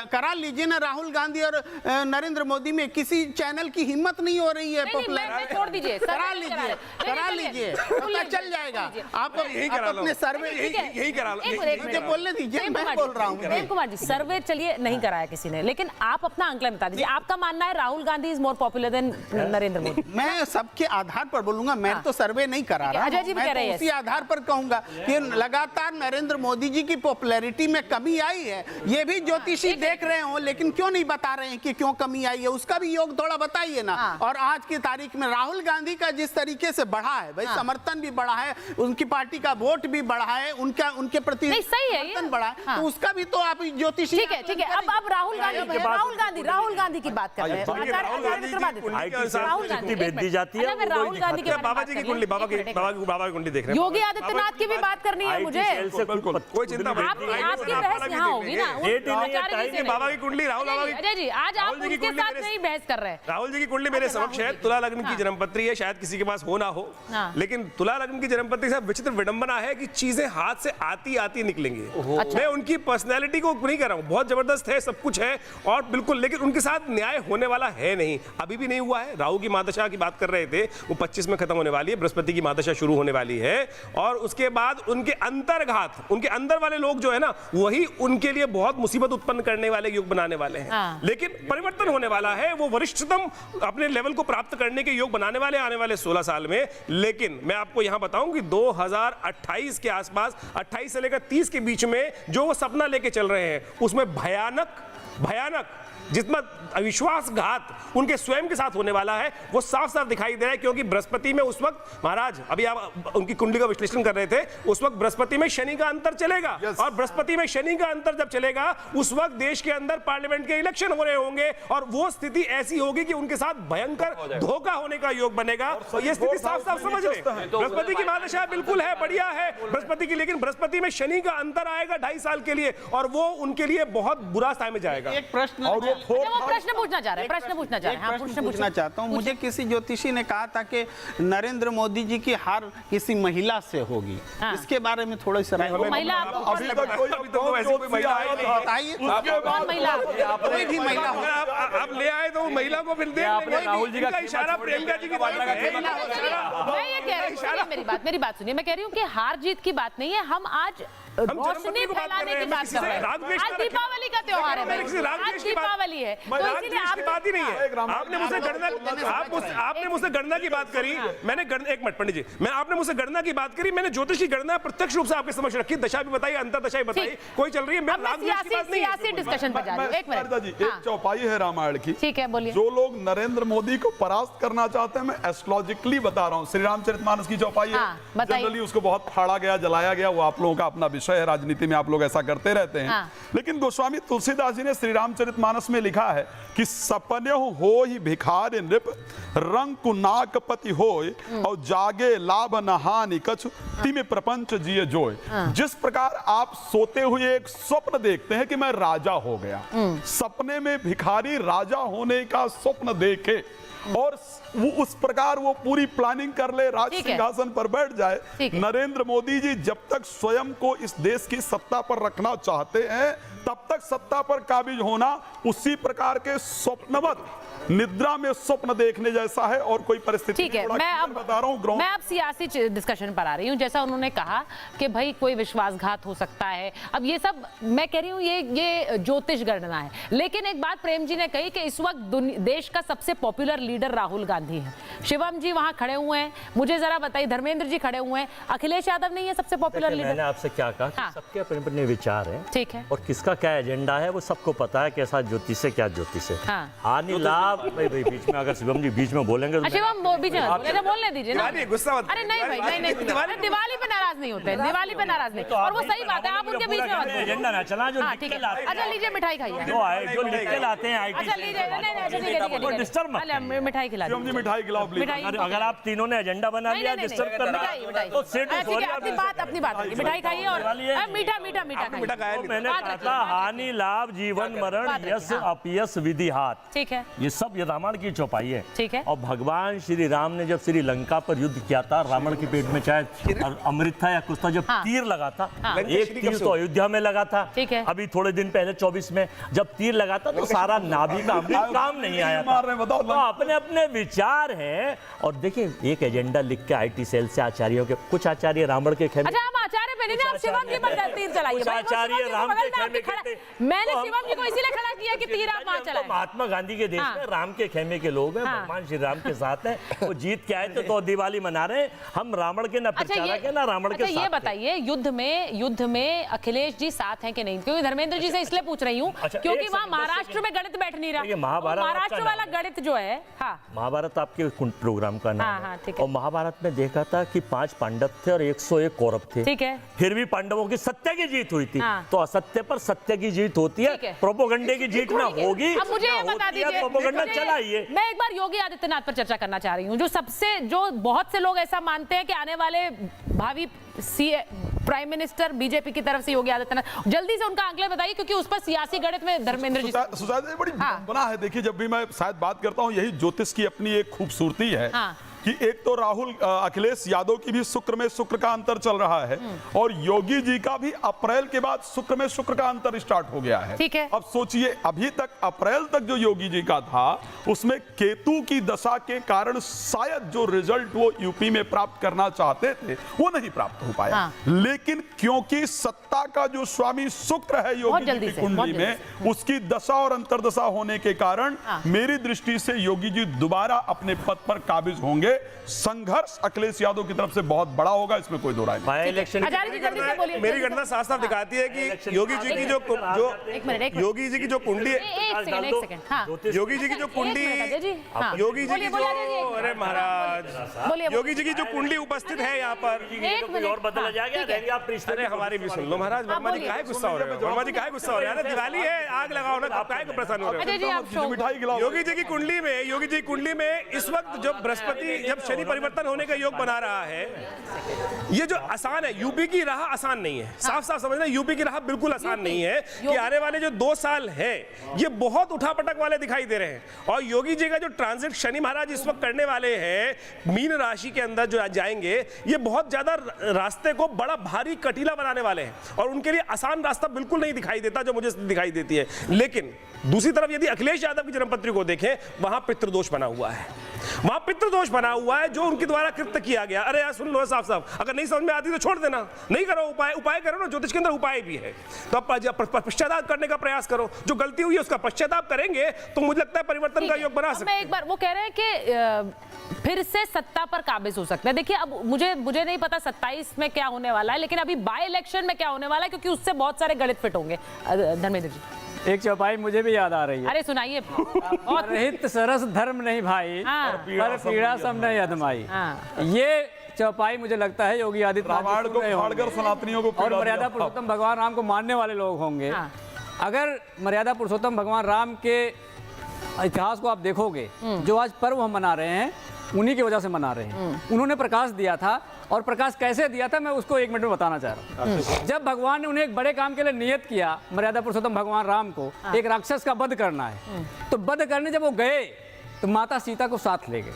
करा लीजिए ना, राहुल गांधी और नरेंद्र मोदी में किसी चैनल की हिम्मत नहीं हो रही है पॉपुलर। छोड़ दीजिए, करा लीजिए, पता चल जाएगा। आप अपने सर्वे यही करा लो, मुझे बोलने दीजिए, मैं बोल रहा हूँ। प्रेम कुमार जी, सर्वे चलिए नहीं कराया किसी ने, लेकिन आप अपना आंकलन बता दीजिए। आपका मानना है Rahul Gandhi is more popular than Narendra Modi? मैं सबके आधार पर बोलूंगा, मैं तो सर्वे नहीं करा रहा, मैं तो उसी आधार पर कहूंगा कि लगातार नरेंद्र मोदी जी की पॉपुलैरिटी में कमी आई है। ये भी ज्योतिषी देख रहे हो, लेकिन क्यों नहीं बता रहे हैं कि क्यों कमी आई है, उसका भी योग थोड़ा बताइए ना। और आज की तारीख में राहुल गांधी का जिस तरीके से बढ़ा है, भाई समर्थन भी बढ़ा है, उनकी पार्टी का वोट भी बढ़ा है, उनके प्रति नहीं, सही है ये। बढ़ा है, तो उसका भी तो आप ज्योतिषी। ठीक है। अब राहुल गांधी की बात कर रहे हैं। राहुल गांधी के बाबा जी की कुंडली, बाबा की कुंडली देख रहे हैं। योगी आदित्यनाथ की भी बात करनी है मुझे। कोई चिंता नहीं, आपकी बहस यहाँ होगी ना। बाबा की कुंडली, राहुल बाबा की। अजय जी, आज आप उनके साथ नहीं बहस कर रहे हैं। राहुल जी की कुंडली मेरे समक्ष है। तुला लग्न की जन्मपत्री है, शायद किसी के पास हो ना हो, लेकिन तुला लग्न की जन्मपत्री से विचित्र विडंबना है कि चीजें हाथ से आती निकलेंगी। मैं उनकी पर्सनैलिटी को नहीं कर रहा हूँ, बहुत जबरदस्त है, सब कुछ है और बिल्कुल, लेकिन उनके साथ न्याय होने वाला है नहीं, अभी भी नहीं हुआ है। राहु की महादशा की बात कर रहे थे, वो 25 में खत्म होने वाली है, बृहस्पति की महादशा शुरू होने वाली है और उसके बाद उनके अंतर्घात, उनके अंदर वाले लोग जो है ना, वही उनके लिए बहुत मुसीबत उत्पन्न करने वाले योग बनाने वाले हैं। लेकिन परिवर्तन होने वाला है, वो वरिष्ठतम अपने लेवल को प्राप्त करने के योग बनाने वाले आने वाले 16 साल में। लेकिन मैं आपको यहां बताऊं कि 2028 के आसपास, 28 से लेकर 30 के बीच में जो वो सपना लेके चल रहे हैं, उसमें भयानक जितना अविश्वासघात उनके स्वयं के साथ होने वाला है वो साफ साफ दिखाई दे रहा है। क्योंकि बृहस्पति में उस वक्त, महाराज अभी आप उनकी कुंडली का विश्लेषण कर रहे थे, उस वक्त बृहस्पति में शनि का अंतर चलेगा और बृहस्पति में शनि का अंतर जब चलेगा उस वक्त देश के अंदर पार्लियामेंट के इलेक्शन हो रहे होंगे और वो स्थिति ऐसी होगी कि उनके साथ भयंकर धोखा होने का योग बनेगा। ये स्थिति साफ साफ समझ लें। बृहस्पति की महादशा बिल्कुल है, बढ़िया है बृहस्पति की, लेकिन बृहस्पति में शनि का अंतर आएगा 2.5 साल के लिए और वो उनके लिए बहुत बुरा समय में जाएगा। एक प्रश्न प्रश्न पूछना चाह रहे हैं, प्रश्न पूछना चाहता हूं। मुझे किसी ज्योतिषी ने कहा था कि नरेंद्र मोदी जी की हार किसी महिला से होगी, इसके बारे में थोड़ा सा महिला अभी तक कोई महिला आई नहीं, कोई भी महिला आप ले आए तो महिला को फिर देख लेंगे। राहुल जी का इशारा प्रियंका जी की बात मैं ये कह रही हूँ, मेरी बात सुनिए, मैं कह रही हूँ कि हार जीत की बात नहीं है, हम आज रोशनी फैलाने की बात कर रहे हैं। आज दीपावली का त्योहार है, आज दीपावली है, तो इसीलिए आप बात ही नहीं है। आपने मुझसे गणना की बात करी, मैंने एक मिनट पंडित जी, आपने मुझसे गणना की बात करी, मैंने ज्योतिष की गणना प्रत्यक्ष रूप से आपके समक्ष रखी, दशा भी बताई, अंतर दशा भी बताई, कोई चल रही है। मैं सियासी डिस्कशन पर जा रही हूं। एक मिनट, एक चौपाई है रामायण की, ठीक है, बोलिए। जो लोग नरेंद्र मोदी को परास्त करना चाहते हैं, मैं एस्ट्रोलॉजिकली बता रहा हूँ, श्री रामचरितमानस की चौपाई है, जनरली उसको बहुत फाड़ा गया, जलाया गया, वो आप लोगों का अपना विषय है, राजनीति में आप लोग ऐसा करते रहते हैं। लेकिन गोस्वामी तुलसीदास जी ने श्री रामचरितमानस में लिखा है कि सपने हो ही भिखारी नृप रंग कुनाकपति होय और जागे लाभ नहानि कछु तिम प्रपंच जिये जोय। जिस प्रकार आप सोते हुए एक स्वप्न देखते हैं कि मैं राजा हो गया, सपने में भिखारी राजा होने का स्वप्न देखे और वो उस प्रकार वो पूरी प्लानिंग कर ले, राज सिंहासन पर बैठ जाए। नरेंद्र मोदी जी जब तक स्वयं को इस देश की सत्ता पर रखना चाहते हैं तब तक सत्ता पर काबिज होना उसी प्रकार के स्वप्नवत निद्रा में स्वप्न देखने जैसा है और कोई परिस्थिति। ठीक है, मैं बता रहा हूं, मैं अब सियासी डिस्कशन पर आ रही हूं। जैसा उन्होंने कहा कि भाई कोई विश्वासघात हो सकता है, अब ये सब मैं कह रही हूं ये ज्योतिष गणना है। लेकिन एक बात प्रेम जी ने कही कि इस वक्त देश का सबसे पॉपुलर लीडर राहुल गांधी है। शिवम जी वहां खड़े हुए हैं, मुझे जरा बताइए, धर्मेंद्र जी खड़े हुए हैं, अखिलेश यादव नहीं है सबसे पॉपुलर लीडर? मैंने आपसे क्या कहा, सबके अपने अपने विचार है, ठीक है, और किसका क्या एजेंडा है वो सबको पता है, कैसा ज्योतिष है क्या ज्योतिष है। हानि लाभ भाई बीच में, अगर शिवम जी बीच में बोलेंगे तो शिवम बीच में बोलने दीजिए ना। अरे नहीं भाई, नहीं, दिवाली पे नाराज नहीं होते, दिवाली पे नाराज नहीं, और वो सही बात है, आप उनके बीच में एजेंडा ना चला जो ठीक है। अच्छा लीजिए, मिठाई खाइए, जो लिख के लाते हैं अच्छा लीजिए, डिस्टर्ब मत, मिठाई खिला दीजिए, मिठाई खिलाओ प्लीज। अगर आप तीनों ने एजेंडा बना लिया डिस्टर्ब करना तो अपनी बात मिठाई खाइए और मीठा मैंने कहा था हानि लाभ जीवन मरण यश अपयश विधि हाथ, ठीक है, ये सब ये रामायण की चौपाई है, ठीक है। और भगवान श्री राम ने जब श्रीलंका पर युद्ध किया था, रावण के पेट में चाहे अमृत था या कुछ था, जब तीर लगा था, एक तीर तो अयोध्या में लगा था, ठीक है, अभी थोड़े दिन पहले 24 में जब तीर लगा था तो सारा नाभि का अमृत काम नहीं आया था। तो अपने अपने विचार हैं। और देखिए एक एजेंडा लिख के IT सेल से आचार्यों के, कुछ आचार्य रावण के खेमे, आचार्य पे नहीं, आप शिवम जी पर तीर चलाइए, आचार्य राम के खेमे के, मैंने शिवम जी को इसीलिए खड़ा किया कि तीर आप वहां चलाएं। महात्मा गांधी के देश में राम के खेमे के लोग हैं, भगवान श्री राम के साथ हैं, वो जीत के आए तो दिवाली मना रहे हैं, हम रावण के ना प्रचारक है ना रावण के साथ। ये बताइए युद्ध में अखिलेश जी साथ हैं कि नहीं? क्योंकि धर्मेंद्र जी से इसलिए पूछ रही हूँ क्योंकि वहाँ महाराष्ट्र में गणित बैठ नहीं रहा, महाराष्ट्र वाला गणित जो है। महाभारत आपके प्रोग्राम का नाम हाँ, ठीक है। है। और महाभारत में देखा था कि 5 पांडव थे और 101 कौरव थे। ठीक है। फिर भी पांडवों की सत्य की जीत हुई थी। हाँ। तो असत्य पर सत्य की जीत होती ठीक है, है। प्रोपोगंडे की जीत ना होगी। अब मुझे ये बता दीजिए, प्रोपोगंडा चलाइए। मैं एक बार योगी आदित्यनाथ पर चर्चा करना चाह रही हूँ, जो बहुत से लोग ऐसा मानते हैं कि आने वाले भावी प्राइम मिनिस्टर बीजेपी की तरफ से योगी आदित्यनाथ, जल्दी से उनका आंकड़े बताइए, क्योंकि उस पर सियासी गणित में धर्मेंद्र जी सुजाता जी बड़ी बना है। देखिए, जब भी मैं शायद बात करता हूँ, यही ज्योतिष की अपनी एक खूबसूरती है कि एक तो राहुल अखिलेश यादव की भी शुक्र में शुक्र का अंतर चल रहा है और योगी जी का भी अप्रैल के बाद शुक्र में शुक्र का अंतर स्टार्ट हो गया है। ठीक है। अब सोचिए, अभी तक अप्रैल तक जो योगी जी का था उसमें केतु की दशा के कारण शायद जो रिजल्ट वो यूपी में प्राप्त करना चाहते थे वो नहीं प्राप्त हो पाया। लेकिन क्योंकि सत्ता का जो स्वामी शुक्र है योगी जी की कुंडली में, उसकी दशा और अंतरदशा होने के कारण मेरी दृष्टि से योगी जी दोबारा अपने पद पर काबिज होंगे। संघर्ष अखिलेश यादव की तरफ से बहुत बड़ा होगा, इसमें कोई दो राय नहीं। मेरी गणना साफ साफ दिखाती है कि योगी जी की जो योगी जी की जो कुंडली योगी जी की जो कुंडली योगी जी की जो अरे महाराज योगी जी की जो कुंडली उपस्थित है यहाँ पर और बदला जाएगा। अरे हमारी भी सुन लो महाराज। वर्मा जी काहे गुस्सा हो रहे हो? वर्मा जी काहे गुस्सा हो रहे हैं? दिवाली है, आग लगाओ ना, काहे को परेशान हो रहे हो? योगी जी की कुंडली में इस वक्त जब बृहस्पति जब शनि परिवर्तन होने का योग बना रहा है, ये जो आसान है, यूपी की राह आसान नहीं है। साफ साफ समझना, यूपी की राह बिल्कुल आसान नहीं है कि आने वाले जो 2 साल है ये बहुत उठापटक वाले दिखाई दे रहे हैं। और योगी जी का जो ट्रांजिट शनि महाराज इस वक्त करने वाले हैं मीन राशि के अंदर जो जाएंगे, ये बहुत ज्यादा रास्ते को बड़ा भारी कटीला बनाने वाले हैं और उनके लिए आसान रास्ता बिल्कुल नहीं दिखाई देता जो मुझे दिखाई देती है। लेकिन दूसरी तरफ यदि अखिलेश यादव की जन्मपत्री को देखें, वहां पितृदोष बना हुआ है, वहां पितृदोष बना हुआ है जो उनके द्वारा कृत्य किया गया। अरे यार सुन लो साफ साफ, अगर नहीं समझ में आती तो छोड़ देना, नहीं करो उपाय करो ना, ज्योतिष के अंदर उपाय भी है। तो अब पश्चाताप करने का प्रयास करो, जो गलती हुई है उसका पश्चाताप करेंगे तो मुझे लगता है परिवर्तन का योग बना सकते हैं। एक बार वो कह रहे हैं कि फिर से सत्ता पर काबिज हो सकता है। देखिए, अब मुझे नहीं पता 27 में क्या होने वाला है, लेकिन अभी बाय इलेक्शन में क्या होने वाला है, क्योंकि उससे बहुत सारे गणित फिट होंगे। धर्मेंद्र जी, एक चौपाई मुझे भी याद आ रही है। अरे सुनाइए। रहित सरस धर्म नहीं भाई, पर पीड़ा सम नहीं अधमाई। ये चौपाई मुझे लगता है योगी आदित्यनाथ और मर्यादा पुरुषोत्तम भगवान राम को मानने वाले लोग होंगे। अगर मर्यादा पुरुषोत्तम भगवान राम के इतिहास को आप देखोगे, जो आज पर्व हम मना रहे हैं उन्हीं की वजह से मना रहे हैं। उन्होंने प्रकाश दिया था, और प्रकाश कैसे दिया था मैं उसको 1 मिनट में बताना चाह रहा हूँ। जब भगवान ने उन्हें एक बड़े काम के लिए नियत किया, मर्यादा पुरुषोत्तम भगवान राम को एक राक्षस का वध करना है, तो वध करने जब वो गए तो माता सीता को साथ ले गए,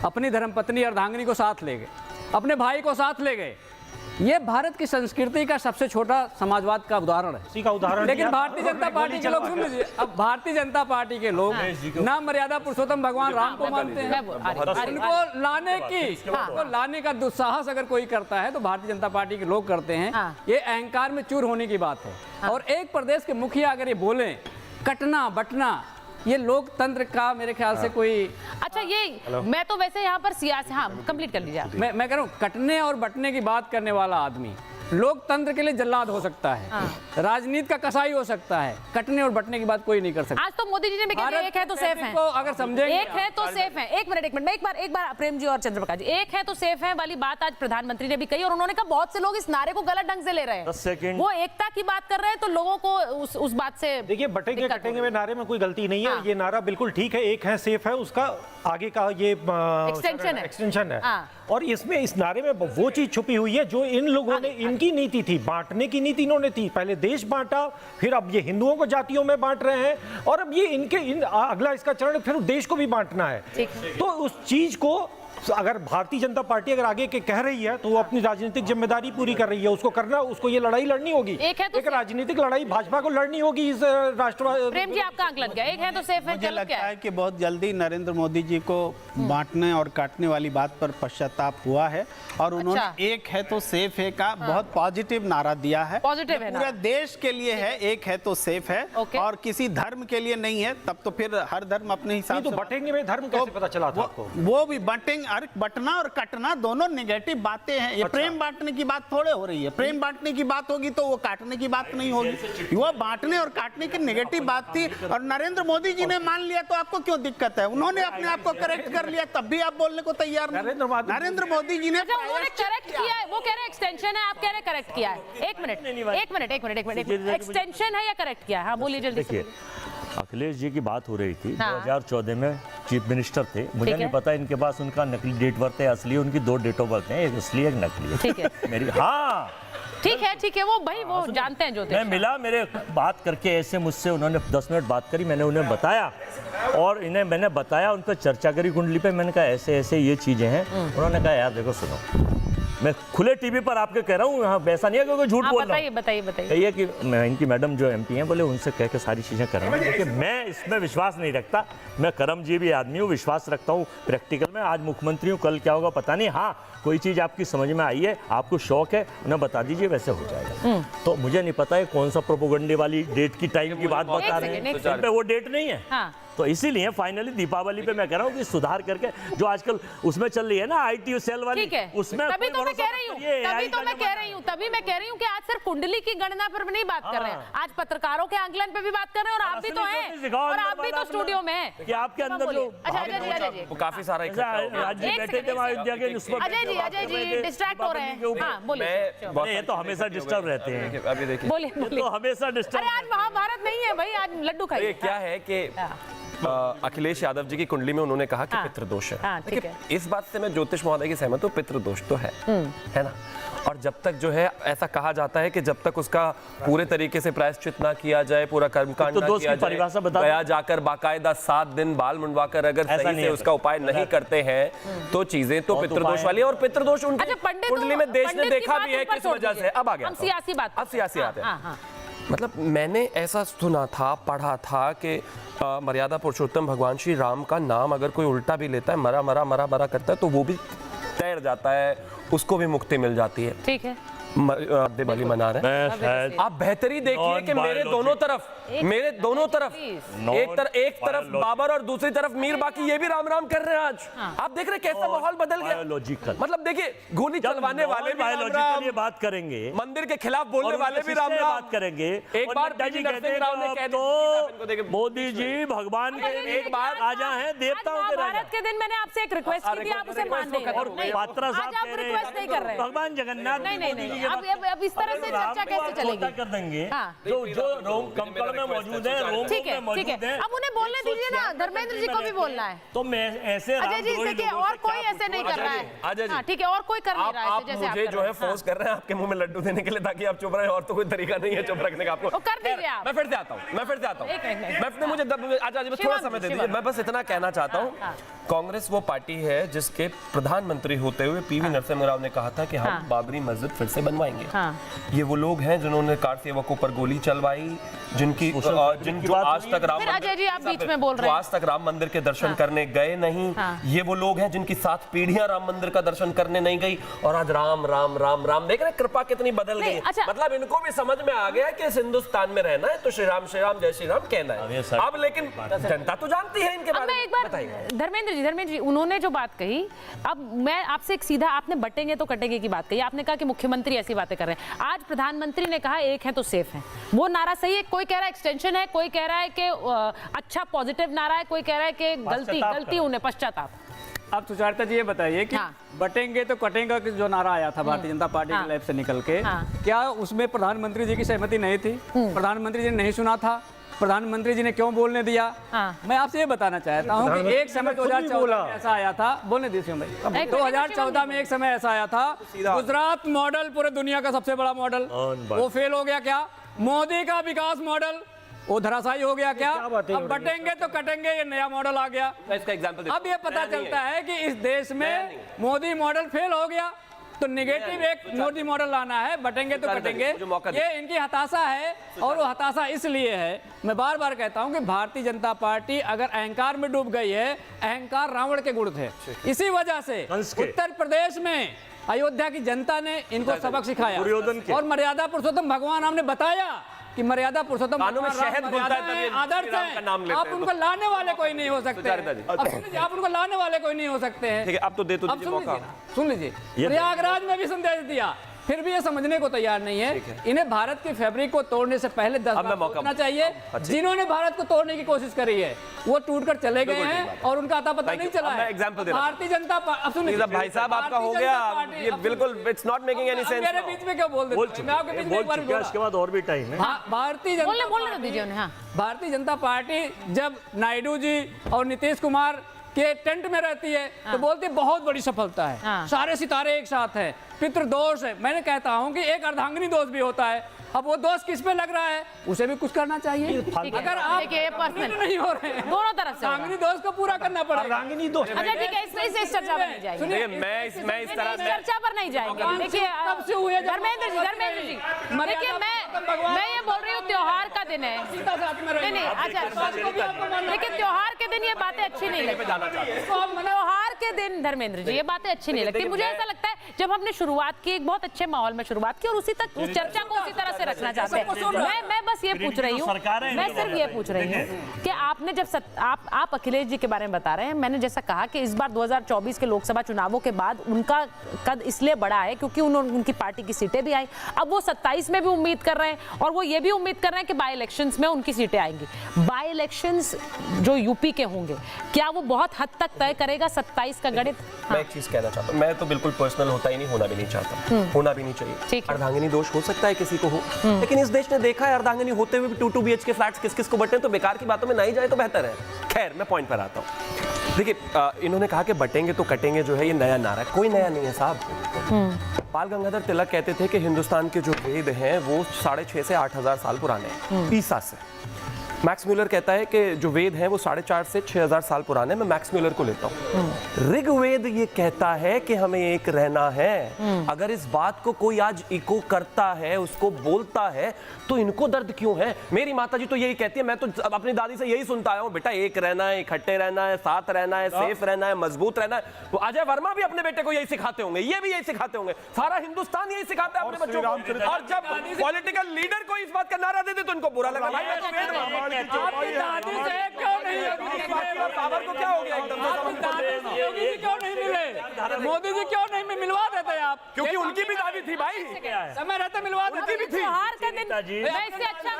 अपनी धर्मपत्नी अर्धांगिनी को साथ ले गए, अपने भाई को साथ ले गए। ये भारत की संस्कृति का सबसे छोटा समाजवाद का उदाहरण है। लेकिन भारतीय जनता पार्टी के लोग, सुन लीजिए, अब भारतीय जनता पार्टी के लोग ना मर्यादा पुरुषोत्तम भगवान राम को मानते हैं, उनको लाने का दुस्साहस अगर कोई करता है तो भारतीय जनता पार्टी के लोग करते हैं। ये अहंकार में चूर होने की बात है। और एक प्रदेश के मुखिया अगर ये बोले कटना बटना, ये लोकतंत्र का मेरे ख्याल से कोई अच्छा, ये मैं तो वैसे यहाँ पर सियासी, हाँ कंप्लीट कर लीजिए। मैं कह रहा हूँ, कटने और बटने की बात करने वाला आदमी लोकतंत्र के लिए जल्लाद हो सकता है, राजनीति का कसाई हो सकता है, कटने और बटने की बात कोई नहीं कर सकता। आज तो मोदी जी ने भी कहा एक है तो सेफ है, अगर समझेंगे एक है तो सेफ है। एक मिनट एक बार प्रेम जी और चंद्रप्रकाश जी, एक है तो सेफ है वाली बात आज प्रधानमंत्री ने भी कही, और उन्होंने कहा बहुत से लोग इस नारे को गलत ढंग से ले रहे हैं। वो एकता की बात कर रहे हैं तो लोगों को उस बात से, देखिए बटेंगे कटेंगे में नारे में कोई गलती नहीं है। ये नारा बिल्कुल ठीक है, एक है सेफ है, उसका आगे का ये एक्सटेंशन है। और इसमें इस नारे में वो चीज छुपी हुई है जो इन लोगों ने, इनकी नीति थी, बांटने की नीति इन्होंने थी। पहले देश बांटा, फिर अब ये हिंदुओं को जातियों में बांट रहे हैं, और अब ये अगला इसका चरण फिर देश को भी बांटना है। तो उस चीज को अगर भारतीय जनता पार्टी अगर आगे के कह रही है तो वो अपनी राजनीतिक जिम्मेदारी पूरी कर रही है, उसको करना, उसको ये लड़ाई लड़नी होगी। एक राजनीतिक लड़ाई भाजपा को लड़नी होगी इस राष्ट्रवादी। प्रेम जी आपका आंक लग गया, एक है तो सेफ है। मुझे लगता है कि बहुत जल्दी नरेंद्र मोदी जी को बांटने और काटने वाली बात पर पश्चाताप हुआ है, और उन्होंने एक है तो सेफ है का बहुत पॉजिटिव नारा दिया है। पॉजिटिव है, पूरे देश के लिए है, एक है तो सेफ है, और किसी धर्म के लिए नहीं है। तब तो फिर हर धर्म अपने हिसाब से बटेंगे में धर्म कैसे पता चला था आपको? वो भी बटेंगे, अरे बटना और कटना दोनों नेगेटिव बातें हैं। ये प्रेम बांटने की बात थोड़े हो रही है। प्रेम बांटने की बात होगी तो वो काटने की बात नहीं होगी। वो बांटने और काटने की नेगेटिव बात थी और नरेंद्र मोदी जी ने मान लिया तो आपको क्यों दिक्कत है? उन्होंने अपने आप को करेक्ट कर लिया तब भी आप बोलने को तैयार नहीं। नरेंद्र मोदी जी ने उन्होंने करेक्ट किया है, वो कह रहे एक्सटेंशन है, आप कह रहे करेक्ट किया है। एक मिनट, एक्सटेंशन है या करेक्ट किया है? हाँ बोलिए जल्दी से। अखिलेश जी की बात हो रही थी। 2014 में चीफ मिनिस्टर थे। मुझे नहीं पता इनके पास उनका नकली डेट बर्थ है, असली उनकी 2 डेट ऑफ बर्थ है, एक असली एक नकली है। ठीक है मेरी। हाँ ठीक है वो भाई वो जानते हैं जो मैं मिला, मेरे बात करके ऐसे मुझसे उन्होंने 10 मिनट बात करी, मैंने उन्हें बताया और इन्हें मैंने बताया, उन पर चर्चा करी कुंडली पे। मैंने कहा ऐसे ऐसे ये चीजें हैं। उन्होंने कहा यार देखो सुनो, मैं खुले टीवी पर आपके कह रहा हूँ, यहाँ वैसा नहीं है क्योंकि झूठ बोल रहा हूँ। बताइए ये कि मैं इनकी मैडम जो MP हैं बोले उनसे कह के सारी चीज़ें करेंगे, क्योंकि मैं इसमें विश्वास नहीं रखता। मैं कर्मजीवी आदमी हूँ, विश्वास रखता हूँ प्रैक्टिकल में। आज मुख्यमंत्री हूँ, कल क्या होगा पता नहीं। हाँ कोई चीज़ आपकी समझ में आई है, आपको शौक है, उन्हें बता दीजिए, वैसे हो जाएगा। तो मुझे नहीं पता है कौन सा प्रोपोगंडे वाली डेट की टाइम की बात बता रहे हैं, इन पे वो डेट नहीं है। तो इसीलिए फाइनली दीपावली पे मैं कह रहा हूँ कि सुधार करके जो आजकल उसमें चल रही है ना IT सेल वाली, उसमें तभी तो मैं कह रही हूँ कि आज सिर्फ कुंडली की गणना पर नहीं बात कर रहे हैं, आज पत्रकारों के आंकलन पे भी बात कर रहे हैं। और आप भी तो हैं और आप भी तो स्टूडियो में हैं कि आपके अंदर जो अजय जी काफी सारा अजय जी डिस्ट्रैक्ट हो रहे हैं। हाँ बोलिए। ये तो हमेशा डिस्टर्ब रहते हैं। अभी देखिए बोलिए तो हमेशा डिस्टर्ब। अरे आज महाभारत नहीं है भाई, आज लड्डू खाइए। क्या है कि अखिलेश यादव जी की कुंडली में उन्होंने कहा कि पितृदोष है। ठीक है। इस बात से मैं ज्योतिष महोदय की सहमत हूँ, पितृदोष तो है ना। और जब तक जो है ऐसा कहा जाता है कि जब तक उसका पूरे तरीके से प्रायश्चित ना किया जाए, पूरा कर्मकांड ना किया जाए, गया जाकर बाकायदा 7 दिन बाल मुंडवा कर अगर सही से उसका उपाय नहीं करते हैं तो चीजें तो पितृदोष वाली है। और पितृदोष उनकी कुंडली में देश ने देखा भी है किस वजह से। अब आ गया सियासी आते हैं। मतलब मैंने ऐसा सुना था, पढ़ा था कि मर्यादा पुरुषोत्तम भगवान श्री राम का नाम अगर कोई उल्टा भी लेता है, मरा मरा मरा मरा करता है, तो वो भी तैर जाता है, उसको भी मुक्ति मिल जाती है। ठीक है। दिवाली मना रहे हैं। आप बेहतरी देखिए कि मेरे दोनों तरफ एक तरफ बाबर और दूसरी तरफ मीर बाकी ये भी राम राम कर रहे हैं। आज आप देख रहे हैं कैसा माहौल बदल गया। लॉजिकल मतलब देखिए, गोली चलवाने वाले भी राम राम, ये बात करेंगे, मंदिर के खिलाफ बोलने वाले भी राम राम बात करेंगे। एक बार मोदी जी भगवान के एक बार राजा हैं, देवताओं के राजा। भारत के दिन मैंने आपसे एक रिक्वेस्ट की थी, आप उसे मान नहीं रहे। और पात्रा साहब आप रिक्वेस्ट नहीं कर रहे। भगवान जगन्नाथ नहीं अब इस तरह से चर्चा कैसे चलेगी? कर देंगे जो रोम कंकड़ में मौजूद है, रोम ठीक है। अब उन्हें बोलने दीजिए ना, धर्मेंद्र जी को भी बोलना है। तो मैं ऐसे अजय जी देखिए, और कोई ऐसे नहीं कर रहा है। ठीक है, और कोई कर नहीं रहा है जैसे आप मुझे जो है फोर्स कर रहे हैं आपके मुंह में लड्डू देने के लिए ताकि आप चुप रहे, और तो कोई तरीका नहीं है चुप रखने का आपको। कर दीजिए आप। मैं फिर से आता हूँ। मुझे थोड़ा समय दे दीजिए। मैं बस इतना कहना चाहता हूँ, कांग्रेस वो पार्टी है जिसके प्रधानमंत्री होते हुए PV नरसिम्हा राव ने कहा था कि हम बाबरी मस्जिद फिर से बनवाएंगे। ये वो लोग हैं जिन्होंने कार सेवकों पर गोली चलवाई, जिनकी जो आज तक राम मंदिर के दर्शन करने गए नहीं। ये वो लोग हैं जिनकी 7 पीढ़ियां राम मंदिर का दर्शन करने नहीं गई, और आज राम राम राम राम। देख रहे कृपा कितनी बदल गई। मतलब इनको भी समझ में आ गया कि इस हिंदुस्तान में रहना है तो श्री राम जय श्री राम कहना है। अब लेकिन जनता तो जानती है इनके बारे में। बताइए धर्मेंद्र जी उन्होंने जो बात कही, अब मैं आपसे एक सीधा, आपने बटेंगे तो कटेंगे की बात कही। आपने कहा कि मुख्यमंत्री ऐसी बातें कर रहे हैं। आज प्रधानमंत्री ने कहा एक है तो सेफ है, वो नारा सही है। कोई कह रहा है एक्सटेंशन है, कोई कह रहा है कि अच्छा पॉजिटिव नारा है, कोई कह रहा है कि गलती उन्हें पश्चाताप। आप सुचारिता जी ये बताइए कि बटेंगे तो कटेंगे जो नारा आया था भारतीय जनता पार्टी के लैब से निकल के, क्या उसमें प्रधानमंत्री जी की सहमति नहीं थी? प्रधानमंत्री जी ने नहीं सुना था? प्रधानमंत्री जी ने क्यों बोलने दिया? मैं आपसे ये बताना चाहता हूँ कि एक समय 2014 में ऐसा आया था, बोलने दीजिए भाई, 2014 में एक समय ऐसा आया था, गुजरात मॉडल पूरे दुनिया का सबसे बड़ा मॉडल, वो फेल हो गया। क्या मोदी का विकास मॉडल वो धराशायी हो गया? क्या अब बटेंगे तो कटेंगे ये नया मॉडल आ गया। इसका एग्जांपल अब ये पता चलता है कि इस देश में मोदी मॉडल फेल हो गया, तो नेगेटिव एक मोदी मॉडल लाना है, बटेंगे तो कटेंगे। ये इनकी हताशा है, और वो हताशा इसलिए है, मैं बार बार कहता हूं कि भारतीय जनता पार्टी अगर अहंकार में डूब गई है, अहंकार रावण के गुण थे, इसी वजह से उत्तर प्रदेश में अयोध्या की जनता ने इनको सबक सिखाया, और मर्यादा पुरुषोत्तम भगवान हमने बताया कि मर्यादा पुरुषोत्तम कानों में भगवान राम शहद घुलता है मर्यादा तब ये हैं, आदर्श श्री राम का नाम हैं। लेते आप हैं उनको लाने वाले कोई नहीं हो सकते सुचरिता जी। अब सुन लीजिए, आप उनको लाने वाले कोई नहीं हो सकते हैं। ठीक है, अब तो दे तो अब दीजिए सुन मौका। लीजिए, सुन लीजिए, प्रयागराज में भी संदेश दिया, फिर भी ये समझने को तैयार नहीं है। इन्हें भारत की फैब्रिक को तोड़ने से पहले 10 बार सोचना चाहिए। जिन्होंने भारत को तोड़ने की कोशिश करी है वो टूटकर चले गए हैं और उनका अता पता नहीं चला है। एग्जांपल दे रहा हूं। भारतीय जनता पार्टी, भाई साहब आपका हो गया, ये बिल्कुल it's not making any sense. मेरे बीच में क्यों बोल देते हैं? मैं आपके बीच में एक बार बोला। इसके बाद और भी टाइम है। भारतीय जनता बोलने दीजिए उन्हें। हाँ, भारतीय जनता पार्टी जब नायडू जी और नीतीश कुमार के टेंट में रहती है तो बोलती है बहुत बड़ी सफलता है, सारे सितारे एक साथ हैं, पितृदोष है। मैंने कहता हूं कि एक अर्धांगिनी दोष भी होता है। अब वो दोष किस पे लग रहा है उसे भी कुछ करना चाहिए। अगर आप नहीं हो रहे हैं दोनों तरफ से अर्धांगिनी दोष को पूरा करना पड़ेगा। अर्धांगिनी दोष अच्छा ठीक है, इस चर्चा पर नहीं जाएंगे। सुनिए, मैं इस तरह से चर्चा पर नहीं जाएंगे। देखिए धर्मेंद्र जी देखिए, मैं ये बोल रही हूँ त्योहार का दिन है। नहीं अच्छा, लेकिन त्योहार के दिन ये बातें अच्छी नहीं लगती। त्योहार के दिन धर्मेंद्र जी ये बातें अच्छी नहीं लगती। मुझे ऐसा लगता है जब हमने शुरुआत की एक बहुत अच्छे माहौल में शुरुआत की और उसी तक उस चर्चा को उसी तरह से रखना चाहते हैं। मैं बस ये पूछ रही हूँ, मैं सिर्फ ये पूछ रही हूँ कि आपने जब आप अखिलेश जी के बारे में बता रहे हैं, मैंने जैसा कहा कि इस बार 2024 के लोकसभा चुनावों के बाद उनका कद इसलिए बढ़ा है क्योंकि उनकी पार्टी की सीटें भी आई। अब वो 27 में भी उम्मीद कर रहे हैं और वो ये भी उम्मीद कर रहे हैं कि बाई इलेक्शंस में उनकी सीटें आएंगी। बाई इलेक्शंस जो यूपी के होंगे क्या वो बहुत हद तक तय करेगा 27 का गणित? मैं एक चीज कहना चाहता हूँ, मैं तो बिल्कुल पर्सनल होता ही नहीं, होना भी नहीं चाहता, होना भी नहीं चाहिए। अर्धांगिनी दोष हो सकता है किसी को हो, लेकिन इस देश ने देखा है अर्धांगिनी होते हुए भी 2 BHK फ्लैट्स किस किस को बटे, तो बेकार की बातों में नहीं जाए तो बेहतर है। खैर मैं पॉइंट पर आता हूँ। देखिए इन्होंने कहा कि बटेंगे तो कटेंगे जो है ये नया नारा है, कोई नया नहीं है साहब। बाल गंगाधर तिलक कहते थे कि हिंदुस्तान के जो वेद हैं वो 6,500 से 8,000 साल पुराने हैं, ईसा से। मैक्स म्यूलर कहता है कि जो वेद हैं वो 4,500 से 6,000 साल पुराने। मैं मैक्स म्यूलर को लेता हूँ। ऋग्वेद ये कहता है कि हमें एक रहना है। अगर इस बात को कोई आज इको करता है, उसको बोलता है, तो इनको दर्द क्यों है? मेरी माता जी तो यही कहती है, मैं तो अपनी दादी से यही सुनता आया हूँ, बेटा एक रहना है, इकट्ठे रहना है, साथ रहना है, सेफ रहना है, मजबूत रहना है। वो अजय वर्मा भी अपने बेटे को यही सिखाते होंगे, ये भी यही सिखाते होंगे, सारा हिंदुस्तान यही सिखाता है अपने बच्चों को। और जब पॉलिटिकल लीडर को इस बात का नारा देते तो इनको बुरा लगा। आपकी दादी से क्यों नहीं पावर को क्या हो गया एकदम? योगी जी क्यों नहीं मिले? मोदी जी क्यों नहीं मिलवा देते आप? क्योंकि उनकी भी दादी थी भाई, समय रहते मिलवा देती भी थी। त्योहार का दिन इससे अच्छा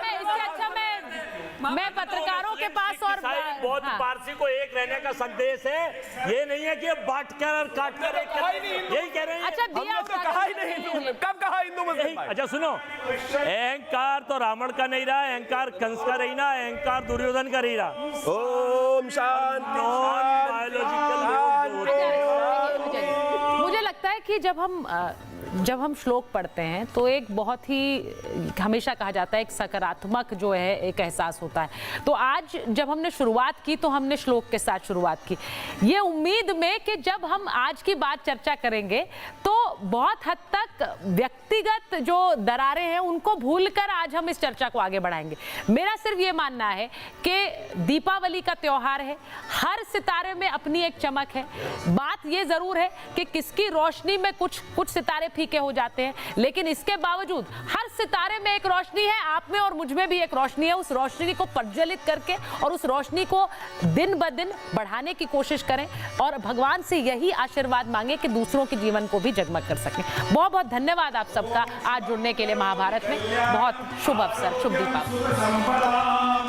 मैं पत्रकारों के पास और बौद्ध पारसी को एक रहने का संदेश है, ये नहीं है कि बांट कर और काट कर यही कह रहे हैं। अच्छा दिया तो कहा ही नहीं, कब कहा हिंदू मुस्लिम? अच्छा सुनो, अहंकार तो रावण का नहीं रहा, अहंकार कंस का रही ना, अहंकार दुर्योधन का रही रहा। ओम शांति। मुझे लगता है कि जब हम श्लोक पढ़ते हैं तो एक बहुत ही हमेशा कहा जाता है एक सकारात्मक जो है एक एहसास होता है। तो आज जब हमने शुरुआत की तो हमने श्लोक के साथ शुरुआत की, ये उम्मीद में कि जब हम आज की बात चर्चा करेंगे तो बहुत हद तक व्यक्तिगत जो दरारें हैं उनको भूलकर आज हम इस चर्चा को आगे बढ़ाएंगे। मेरा सिर्फ ये मानना है कि दीपावली का त्योहार है, हर सितारे में अपनी एक चमक है। बात ये जरूर है कि किसकी रोशनी में कुछ सितारे फीके हो जाते हैं, लेकिन इसके बावजूद हर सितारे में एक रोशनी है, आप में और मुझ में भी एक रोशनी है। उस रोशनी को प्रज्वलित करके और उस रोशनी को दिन ब दिन बढ़ाने की कोशिश करें और भगवान से यही आशीर्वाद मांगे कि दूसरों के जीवन को भी जगमग कर सकें। बहुत बहुत धन्यवाद आप सबका आज जुड़ने के लिए महाभारत में। बहुत शुभ अवसर, शुभ दीपावली।